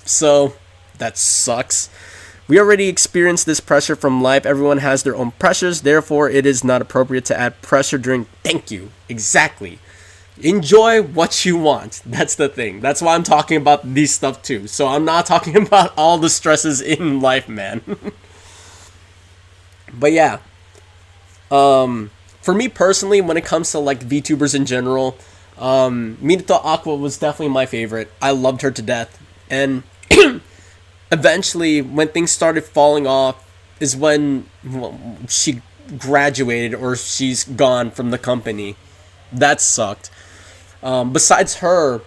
So that sucks. We already experienced this pressure from life. Everyone has their own pressures. Therefore, it is not appropriate to add pressure during. Thank you. Exactly. Enjoy what you want. That's the thing. That's why I'm talking about these stuff too. So I'm not talking about all the stresses in life, man. But yeah. For me personally, when it comes to like VTubers in general, Minato Aqua was definitely my favorite. I loved her to death. And eventually, when things started falling off, is when she graduated or she's gone from the company. That sucked. Besides her,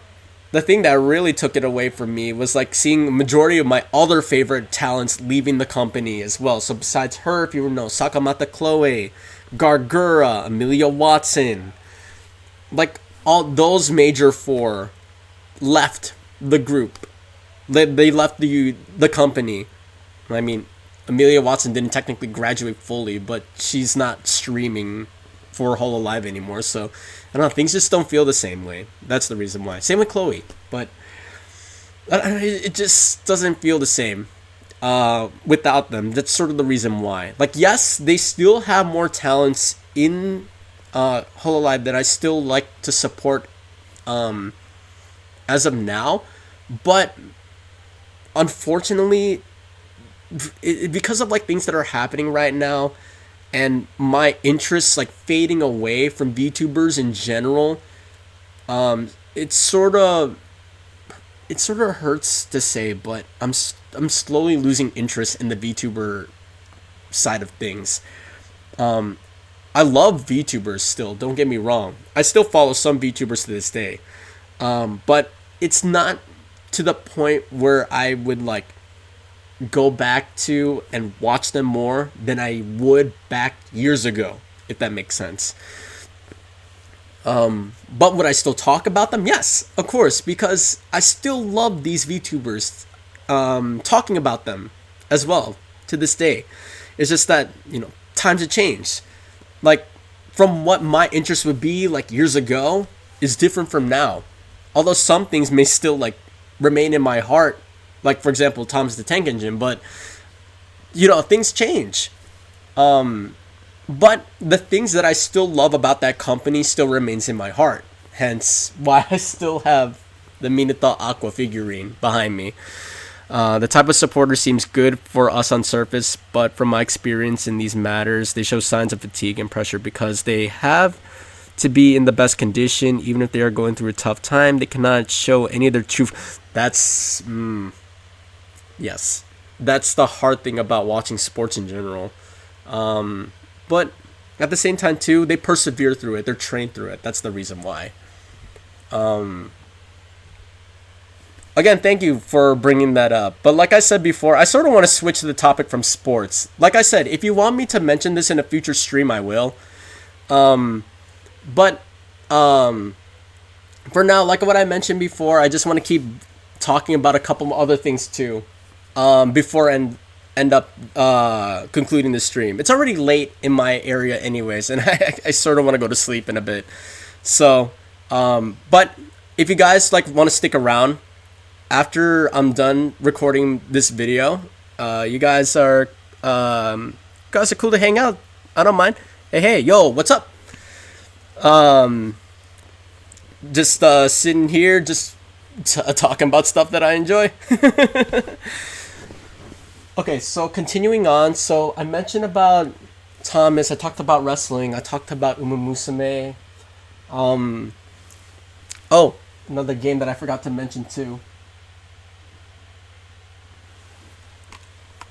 the thing that really took it away from me was like seeing a majority of my other favorite talents leaving the company as well. So besides her, if you know, Sakamata Chloe, Gargura, Amelia Watson, like all those major four left the group. They left the company. I mean, Amelia Watson didn't technically graduate fully, but she's not streaming for Hololive anymore. So I don't know, things just don't feel the same way. That's the reason why. Same with Chloe, but it just doesn't feel the same without them. That's sort of the reason why. Like, yes, they still have more talents in Hololive that I still like to support as of now, but unfortunately, because of like things that are happening right now and my interests like fading away from VTubers in general, it's sort of hurts to say, but I'm slowly losing interest in the VTuber side of things. I love VTubers still, don't get me wrong. I still follow some VTubers to this day. But it's not to the point where I would like go back to and watch them more than I would back years ago, if that makes sense. But would I still talk about them? Yes, of course, because I still love these VTubers, talking about them as well to this day. It's just that, times have changed. Like, from what my interest would be like years ago is different from now. Although some things may still like remain in my heart, like for example Thomas the Tank Engine, but things change. But the things that I still love about that company still remains in my heart. Hence why I still have the Minato Aqua figurine behind me. The type of supporter seems good for us on surface, but from my experience in these matters, they show signs of fatigue and pressure because they have to be in the best condition. Even if they are going through a tough time, they cannot show any of their truth. That's, yes. That's the hard thing about watching sports in general. But at the same time, too, they persevere through it. They're trained through it. That's the reason why. Again, thank you for bringing that up. But like I said before, I sort of want to switch the topic from sports. Like I said, if you want me to mention this in a future stream, I will. But for now, like what I mentioned before, I just want to keep talking about a couple other things too, before end up concluding the stream. It's already late in my area anyways, and I sort of want to go to sleep in a bit. So, but if you guys like want to stick around after I'm done recording this video, you guys are cool to hang out. I don't mind. Hey, yo, what's up? Just sitting here, just talking about stuff that I enjoy. Okay, so continuing on. So I mentioned about Thomas. I talked about wrestling. I talked about Uma Musume. Oh, another game that I forgot to mention too.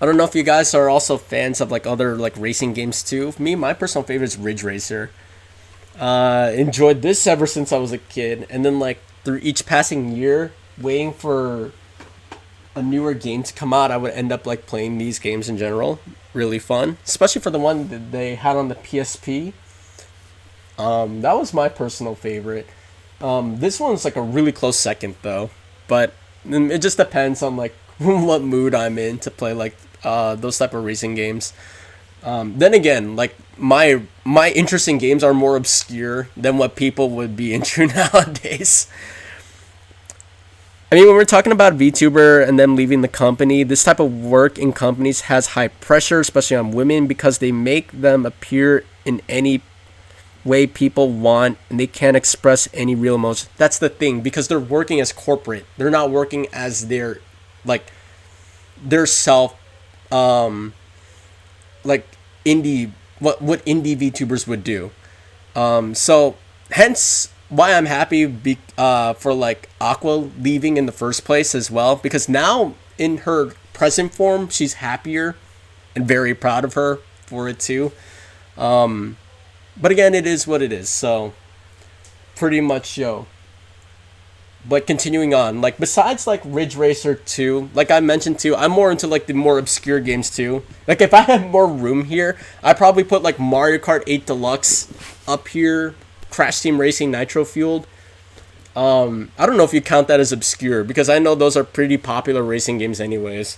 I don't know if you guys are also fans of like other like racing games too. Me, my personal favorite is Ridge Racer. Enjoyed this ever since I was a kid, and then like through each passing year, waiting for a newer game to come out, I would end up like playing these games in general. Really fun, especially for the one that they had on the PSP. That was my personal favorite. This one's like a really close second though, but it just depends on like what mood I'm in to play like those type of racing games. Then again, like my interest in games are more obscure than what people would be into nowadays. I mean, when we're talking about VTuber and them leaving the company, this type of work in companies has high pressure, especially on women, because they make them appear in any way people want, and they can't express any real emotion. That's the thing, because they're working as corporate. They're not working as their self, like indie, what indie VTubers would do. So hence why I'm happy for like Aqua leaving in the first place as well, because now in her present form she's happier and very proud of her for it too. But again, it is what it is, so pretty much but continuing on, like besides like Ridge Racer 2, like I mentioned too, I'm more into like the more obscure games too. Like if I had more room here, I'd probably put like Mario Kart 8 Deluxe up here, Crash Team Racing Nitro Fueled. I don't know if you count that as obscure, because I know those are pretty popular racing games anyways.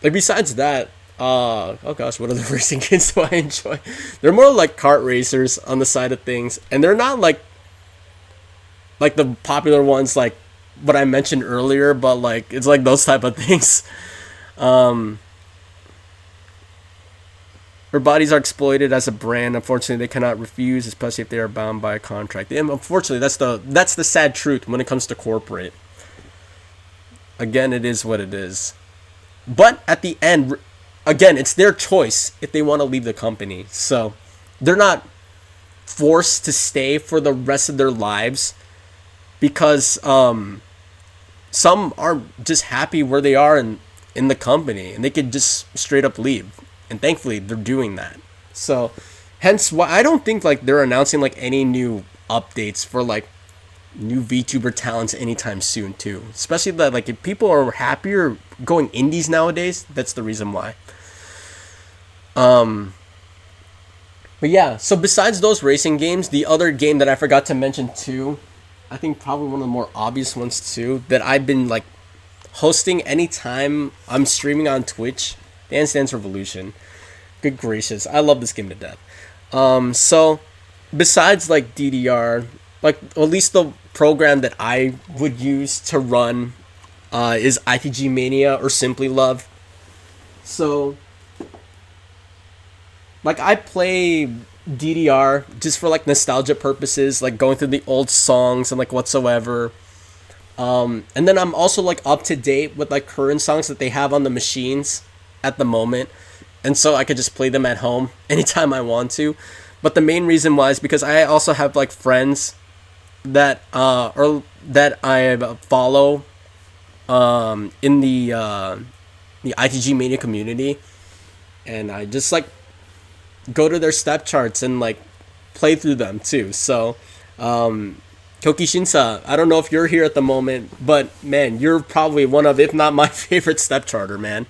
Like besides that, oh gosh, what other racing games do I enjoy? They're more like kart racers on the side of things, and they're not like the popular ones like what I mentioned earlier, but like it's like those type of things. Um, Their bodies are exploited as a brand. Unfortunately, they cannot refuse, especially if they are bound by a contract. And unfortunately, that's the sad truth when it comes to corporate. Again, it is what it is. But at the end, again, it's their choice if they want to leave the company. So they're not forced to stay for the rest of their lives because some are just happy where they are in the company and they could just straight up leave. And thankfully, they're doing that. So, hence why I don't think like they're announcing like any new updates for like new VTuber talents anytime soon too. Especially that like if people are happier going indies nowadays, that's the reason why. Um but yeah, so besides those racing games, the other game that I forgot to mention too, I think probably one of the more obvious ones too, that I've been like hosting anytime I'm streaming on Twitch, Dance Dance Revolution. Good gracious, I love this game to death. So besides like DDR, like at least the program that I would use to run is ITG Mania or Simply Love. So like I play DDR just for like nostalgia purposes, like going through the old songs and like whatsoever. And then I'm also like up to date with like current songs that they have on the machines at the moment, and so I could just play them at home anytime I want to. But the main reason why is because I also have like friends that or that I follow in the ITG Mania community, and I just like go to their step charts and like play through them too. So Koki Shinsa, I don't know if you're here at the moment, but man, you're probably one of, if not my favorite step charter, man.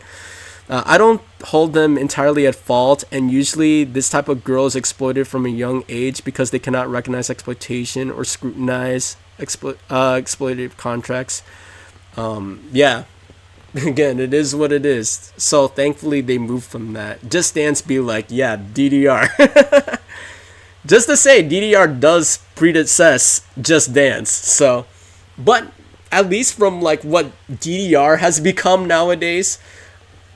I don't hold them entirely at fault, and usually this type of girl is exploited from a young age because they cannot recognize exploitation or scrutinize exploitative contracts. Yeah, again, it is what it is. So thankfully they moved from that. Just Dance be like, yeah, DDR. Just to say, DDR does predecess Just Dance. So, but at least from like what DDR has become nowadays,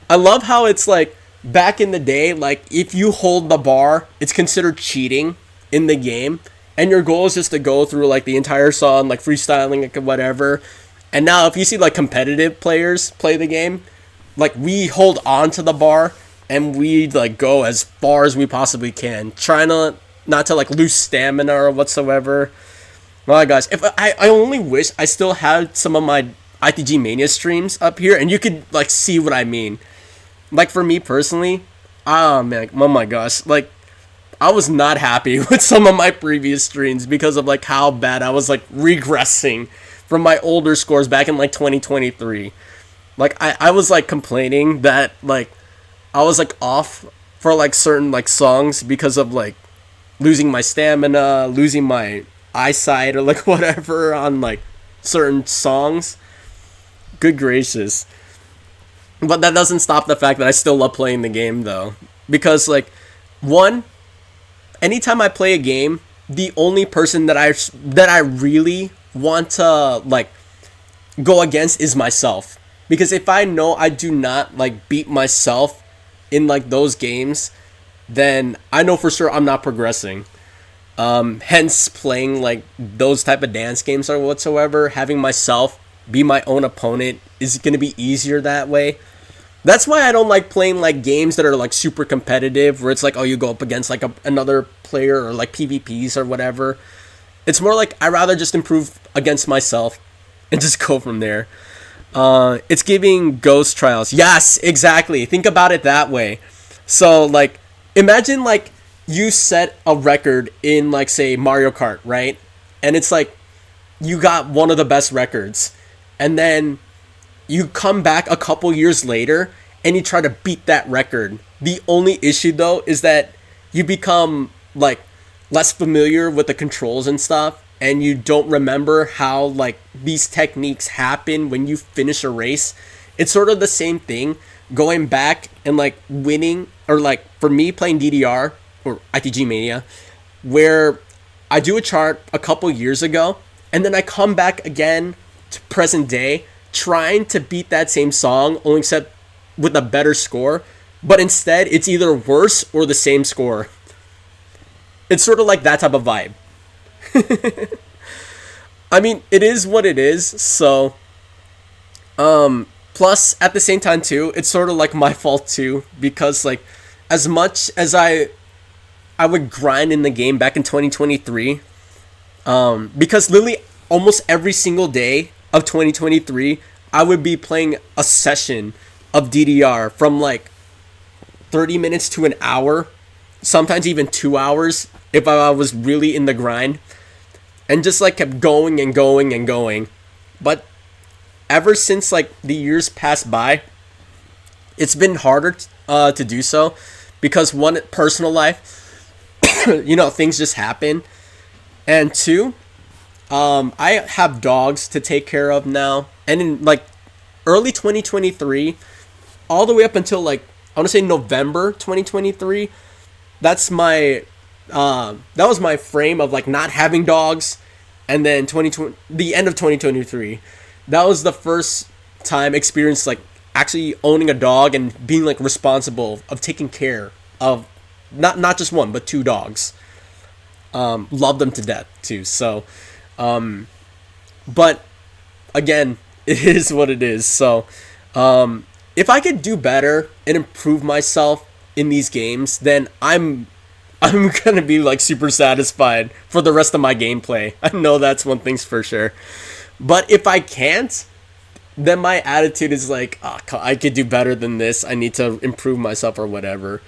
I love how it's like back in the day, like if you hold the bar, it's considered cheating in the game, and your goal is just to go through like the entire song, like freestyling, like whatever. And now if you see like competitive players play the game, like we hold on to the bar and we like go as far as we possibly can, trying to not to like lose stamina or whatsoever. My gosh, if I only wish I still had some of my ITG Mania streams up here and you could like see what I mean. Like for me personally, oh man, oh my gosh, like I was not happy with some of my previous streams because of like how bad I was like regressing from my older scores back in like 2023. Like I was like complaining that like I was like off for like certain like songs because of like losing my stamina, losing my eyesight or like whatever on like certain songs. Good gracious. But that doesn't stop the fact that I still love playing the game though. Because like one, anytime I play a game, the only person that I really want to like go against is myself. Because if I know I do not like beat myself in like those games, then I know for sure I'm not progressing. Hence playing like those type of dance games or whatsoever, having myself be my own opponent is going to be easier that way. That's why I don't like playing like games that are like super competitive where it's like, oh, you go up against like another player or like PvPs or whatever. It's more like I rather just improve against myself and just go from there. It's giving ghost trials. Yes, exactly. Think about it that way. So like imagine like you set a record in like say Mario Kart, right? And it's like you got one of the best records. And then you come back a couple years later and you try to beat that record. The only issue though is that you become like less familiar with the controls and stuff, and you don't remember how like these techniques happen when you finish a race. It's sort of the same thing, going back and like winning, or like for me playing DDR or ITG Mania, where I do a chart a couple years ago, and then I come back again to present day trying to beat that same song, only except with a better score, but instead it's either worse or the same score. It's sort of like that type of vibe. I mean, it is what it is, so plus at the same time too, it's sort of like my fault too, because like as much as I would grind in the game back in 2023, because literally almost every single day of 2023 I would be playing a session of DDR from like 30 minutes to an hour, sometimes even 2 hours if I was really in the grind, and just like kept going and going and going. But ever since like the years passed by, it's been harder to do so, because one, personal life, things just happen, and two, I have dogs to take care of now, and in like early 2023, all the way up until like I want to say November 2023, that's my that was my frame of like not having dogs. And then the end of 2023, that was the first time experience like actually owning a dog and being like responsible of taking care of not just one but two dogs. Love them to death too. So but again, it is what it is. So if I could do better and improve myself in these games, then I'm gonna be like super satisfied for the rest of my gameplay. I know that's one thing's for sure. But if I can't, then my attitude is like, oh, I could do better than this. I need to improve myself or whatever.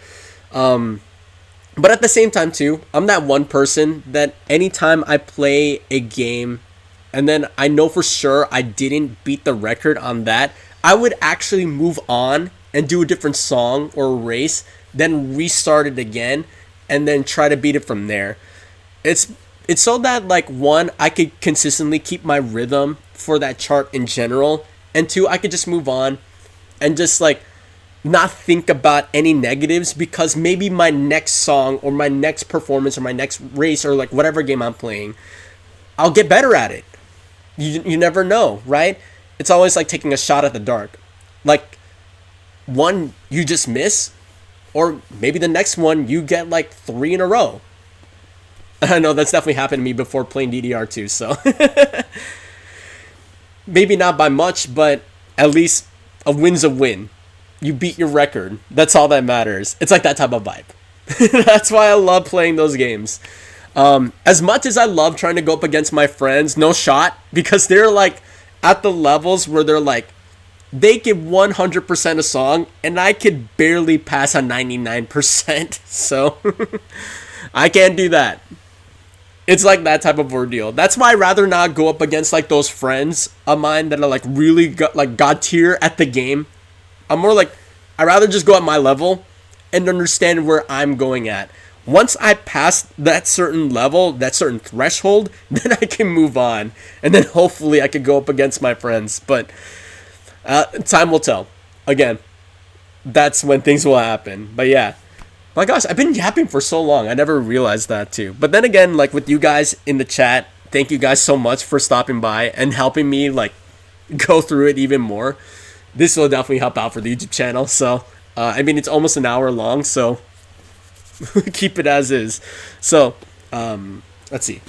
But at the same time too, I'm that one person that anytime I play a game and then I know for sure I didn't beat the record on that, I would actually move on and do a different song or a race, then restart it again, and then try to beat it from there. It's so that like one, I could consistently keep my rhythm for that chart in general, and two, I could just move on and just like not think about any negatives, because maybe my next song or my next performance or my next race or like whatever game I'm playing, I'll get better at it. You never know, right? It's always like taking a shot at the dark. Like one you just miss, or maybe the next one you get like 3 in a row. I know that's definitely happened to me before playing DDR too, so maybe not by much, but at least a win's a win. You beat your record. That's all that matters. It's like that type of vibe. That's why I love playing those games. As much as I love trying to go up against my friends, no shot, because they're like at the levels where they're like, they give 100% a song, and I could barely pass a 99%. So I can't do that. It's like that type of ordeal. That's why I'd rather not go up against like those friends of mine that are like really god tier at the game. I'm more like, I'd rather just go at my level and understand where I'm going at. Once I pass that certain level, that certain threshold, then I can move on. And then hopefully I could go up against my friends. But time will tell. Again, that's when things will happen. But yeah. My gosh, I've been yapping for so long. I never realized that too. But then again, like with you guys in the chat, thank you guys so much for stopping by and helping me like go through it even more. This will definitely help out for the YouTube channel. So, I mean, it's almost an hour long, so keep it as is. So, let's see.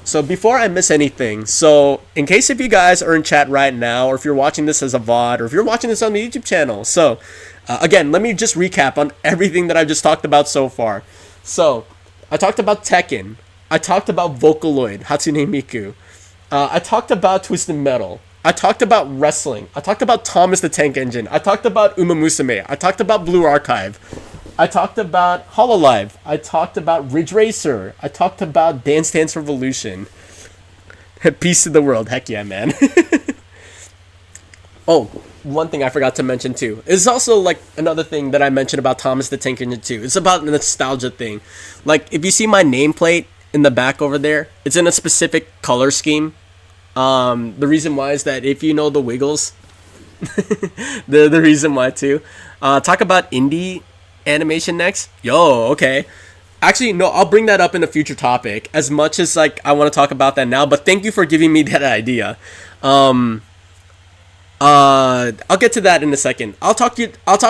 So before I miss anything, so in case if you guys are in chat right now, or if you're watching this as a VOD, or if you're watching this on the YouTube channel, so again, let me just recap on everything that I've just talked about so far. So, I talked about Tekken. I talked about Vocaloid, Hatsune Miku. I talked about Twisted Metal. I talked about wrestling. I talked about Thomas the Tank Engine. I talked about Uma Musume. I talked about Blue Archive. I talked about Hololive. I talked about Ridge Racer. I talked about Dance Dance Revolution. Peace to the world. Heck yeah, man. Oh, one thing I forgot to mention too. It's also like another thing that I mentioned about Thomas the Tank Engine too. It's about the nostalgia thing. Like if you see my nameplate in the back over there, it's in a specific color scheme. The reason why is that if you know the Wiggles, They're the reason why too. Talk about indie animation next. Yo, okay. Actually, no, I'll bring that up in a future topic. As much as like I want to talk about that now, but thank you for giving me that idea. Um, I'll get to that in a second. I'll talk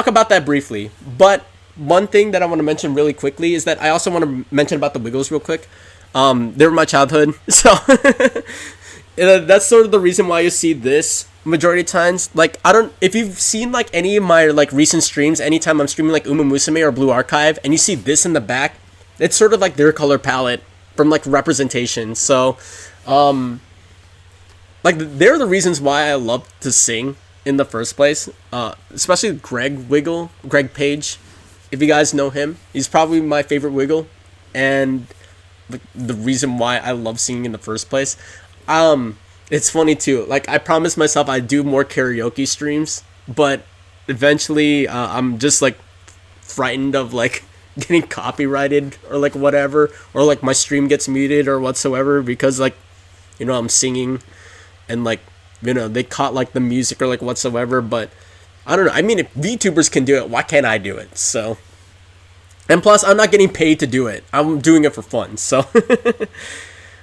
about that briefly. But one thing that I want to mention really quickly is that I also want to mention about the Wiggles real quick. They were my childhood, so that's sort of the reason why you see this majority of times. Like I don't, if you've seen like any of my like recent streams, anytime I'm streaming like Uma Musume or Blue Archive, and you see this in the back, it's sort of like their color palette from like representation. So, like they're the reasons why I love to sing in the first place. Especially Greg Page. If you guys know him, he's probably my favorite Wiggle, and the reason why I love singing in the first place. It's funny too. Like I promised myself I'd do more karaoke streams, but eventually I'm just like frightened of like getting copyrighted or like whatever, or like my stream gets muted or whatsoever because like I'm singing and like they caught like the music or like whatsoever. But I don't know. I mean, if VTubers can do it, why can't I do it? So, and plus, I'm not getting paid to do it. I'm doing it for fun. So, but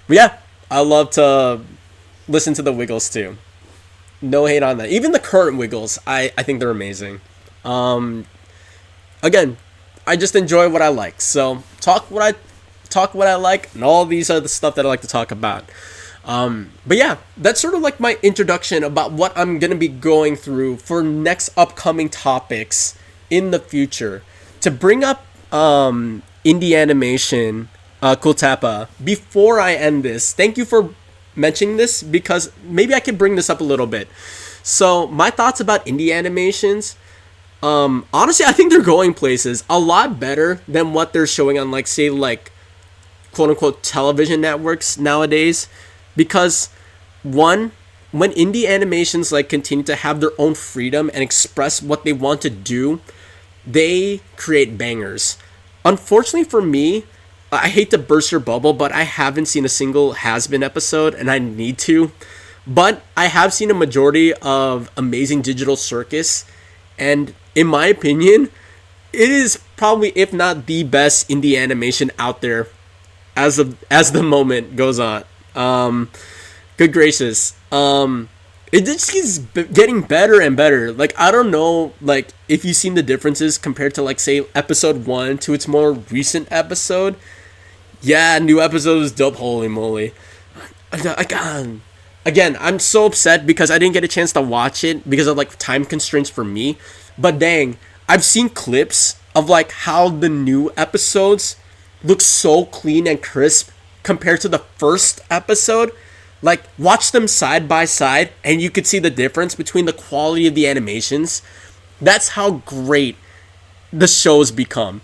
yeah, I love to listen to the Wiggles too. No hate on that. Even the current Wiggles, I think they're amazing. Again, I just enjoy what I like. So talk what I like, and all these are the stuff that I like to talk about. But yeah, that's sort of like my introduction about what I'm gonna be going through for next upcoming topics in the future. To bring up indie animation, Kultapa, before I end this, thank you for mentioning this because maybe I can bring this up a little bit. So my thoughts about indie animations, honestly, I think they're going places a lot better than what they're showing on like say like quote unquote television networks nowadays. Because one, when indie animations like continue to have their own freedom and express what they want to do, they create bangers. Unfortunately for me, I hate to burst your bubble, but I haven't seen a single Has-Been episode, and I need to. But I have seen a majority of Amazing Digital Circus, and in my opinion, it is probably, if not the best indie animation out there as the moment goes on. Good gracious. It just keeps getting better and better. Like, I don't know, like, if you've seen the differences compared to, like, say, episode 1 to its more recent episode. Yeah, new episode is dope, holy moly. Again, I'm so upset because I didn't get a chance to watch it because of, like, time constraints for me. But dang, I've seen clips of, like, how the new episodes look so clean and crisp compared to the first episode. Like, watch them side by side and you could see the difference between the quality of the animations. That's how great the shows become.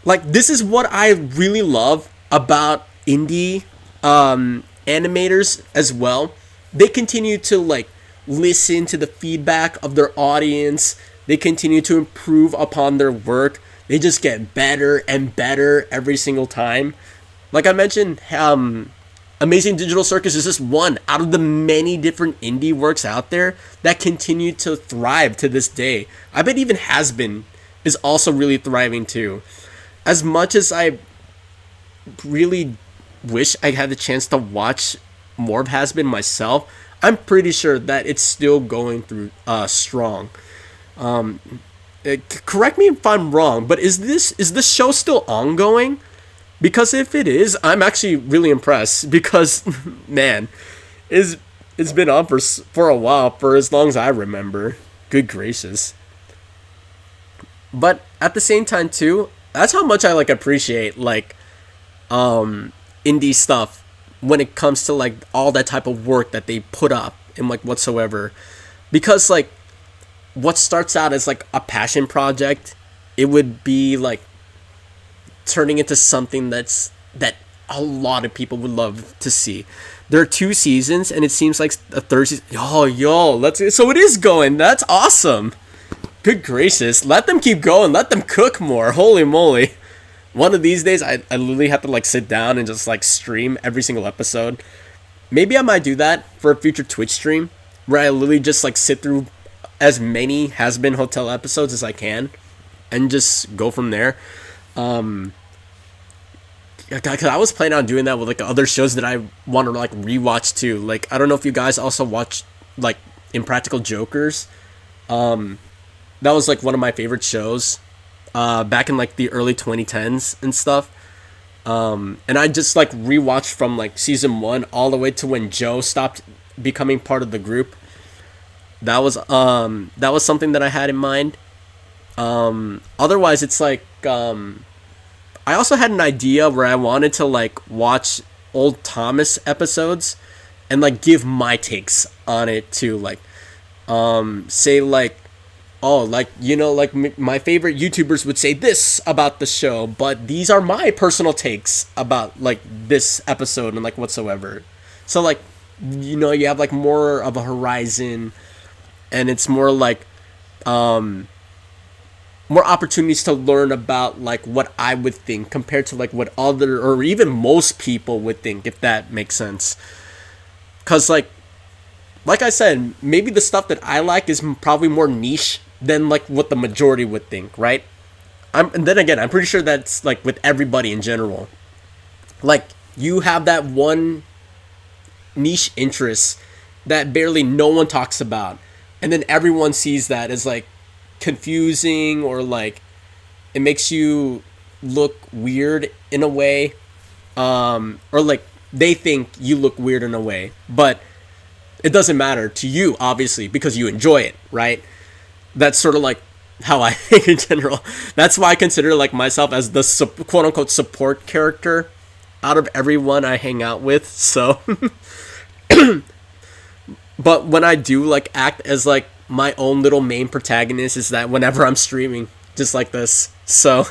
Like, this is what I really love about indie animators as well. They continue to like listen to the feedback of their audience. They continue to improve upon their work. They just get better and better every single time. Like I mentioned, Amazing Digital Circus is just one out of the many different indie works out there that continue to thrive to this day. I bet even Has-Been is also really thriving too. As much as I really wish I had the chance to watch more of Has-Been myself, I'm pretty sure that it's still going through strong. Correct me if I'm wrong, but is this show still ongoing? Because if it is, I'm actually really impressed because, man, it's been on for a while, for as long as I remember. Good gracious. But at the same time, too, that's how much I, like, appreciate, like, indie stuff when it comes to, like, all that type of work that they put up and, like, whatsoever. Because, like, what starts out as, like, a passion project, it would be, like, turning into something that a lot of people would love to see. There are 2 seasons, and it seems like a third season. So it is going. That's awesome. Good gracious, let them keep going. Let them cook more. Holy moly! One of these days, I literally have to like sit down and just like stream every single episode. Maybe I might do that for a future Twitch stream where I literally just like sit through as many Has Been Hotel episodes as I can, and just go from there. Because I was planning on doing that with like other shows that I want to like rewatch too. Like I don't know if you guys also watch like Impractical Jokers. That was like one of my favorite shows back in like the early 2010s and stuff. And I just like rewatched from like season 1 all the way to when Joe stopped becoming part of the group. That was something that I had in mind. Otherwise it's like I also had an idea where I wanted to like watch old Thomas episodes and like give my takes on it too, like say like, oh, like, you know, like my favorite YouTubers would say this about the show, but these are my personal takes about like this episode and like whatsoever. So like, you know, you have like more of a horizon, and it's more like more opportunities to learn about like what I would think compared to like what other or even most people would think, if that makes sense. Cause like I said, maybe the stuff that I like is probably more niche than like what the majority would think, right? And then again, I'm pretty sure that's like with everybody in general. Like you have that one niche interest that barely no one talks about, and then everyone sees that as like confusing, or like it makes you look weird in a way, or like they think you look weird in a way, but it doesn't matter to you obviously because you enjoy it, right? That's sort of like how I think in general. That's why I consider like myself as the quote unquote support character out of everyone I hang out with. So but when I do like act as like my own little main protagonist, is that whenever I'm streaming just like this. So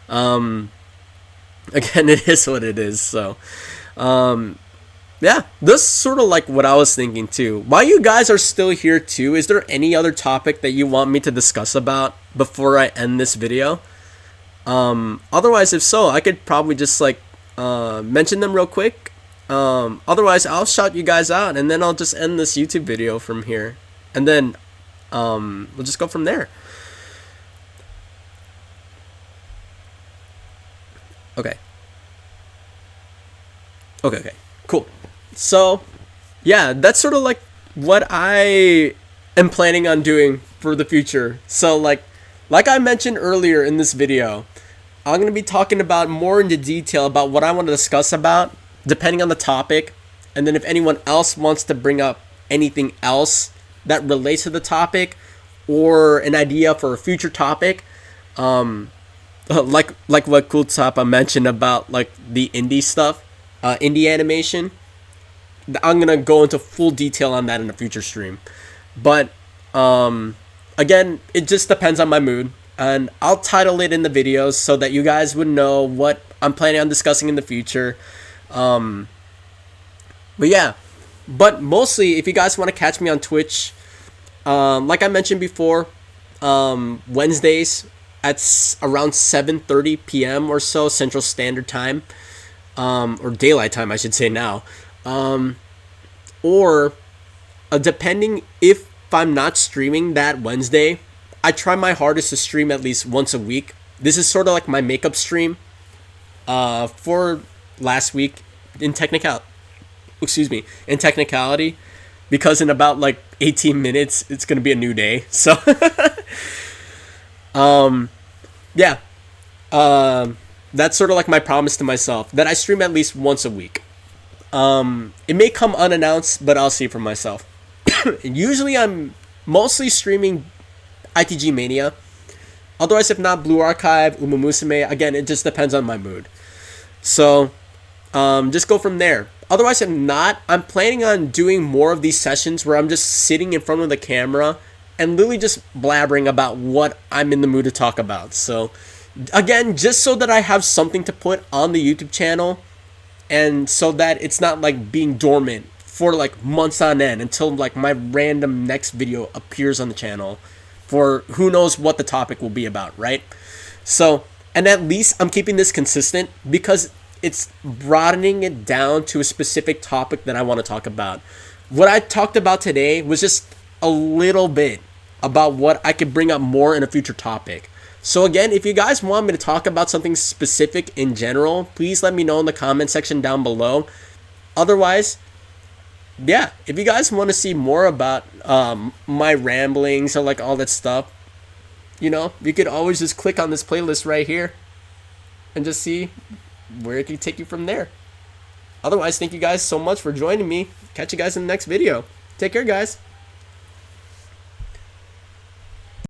again, it is what it is. So yeah, this is sort of like what I was thinking too. While you guys are still here too, is there any other topic that you want me to discuss about before I end this video? Otherwise, if so, I could probably just like mention them real quick. Otherwise, I'll shout you guys out, and then I'll just end this YouTube video from here, and then we'll just go from there. Okay. Okay. Cool. So, yeah, that's sort of like what I am planning on doing for the future. So, like I mentioned earlier in this video, I'm going to be talking about more into detail about what I want to discuss about, depending on the topic. And then if anyone else wants to bring up anything else that relates to the topic, or an idea for a future topic, like what Cool Tapa mentioned about like the indie stuff, indie animation, I'm gonna go into full detail on that in a future stream. But again, it just depends on my mood, and I'll title it in the videos so that you guys would know what I'm planning on discussing in the future. But yeah, but mostly if you guys want to catch me on Twitch, like I mentioned before, Wednesdays at around 7:30 p.m. or so Central Standard Time, or Daylight Time, I should say now. Or depending if I'm not streaming that Wednesday, I try my hardest to stream at least once a week. This is sort of like my makeup stream for last week in technicality, because in about like 18 minutes it's gonna be a new day. So yeah, that's sort of like my promise to myself, that I stream at least once a week. It may come unannounced, but I'll see for myself. Usually I'm mostly streaming ITG Mania. Otherwise, if not, Blue Archive, Uma Musume. Again, it just depends on my mood. So just go from there. Otherwise, if not, I'm planning on doing more of these sessions where I'm just sitting in front of the camera and literally just blabbering about what I'm in the mood to talk about. So again, just so that I have something to put on the YouTube channel, and so that it's not like being dormant for like months on end until like my random next video appears on the channel for who knows what the topic will be about, right? So, and at least I'm keeping this consistent because it's broadening it down to a specific topic that I want to talk about. What I talked about today was just a little bit about what I could bring up more in a future topic. So again, if you guys want me to talk about something specific in general, please let me know in the comment section down below. Otherwise, yeah, if you guys want to see more about my ramblings or like all that stuff, you could always just click on this playlist right here and just see where it can take you from there. Otherwise, thank you guys so much for joining me. Catch you guys in the next video. Take care, guys.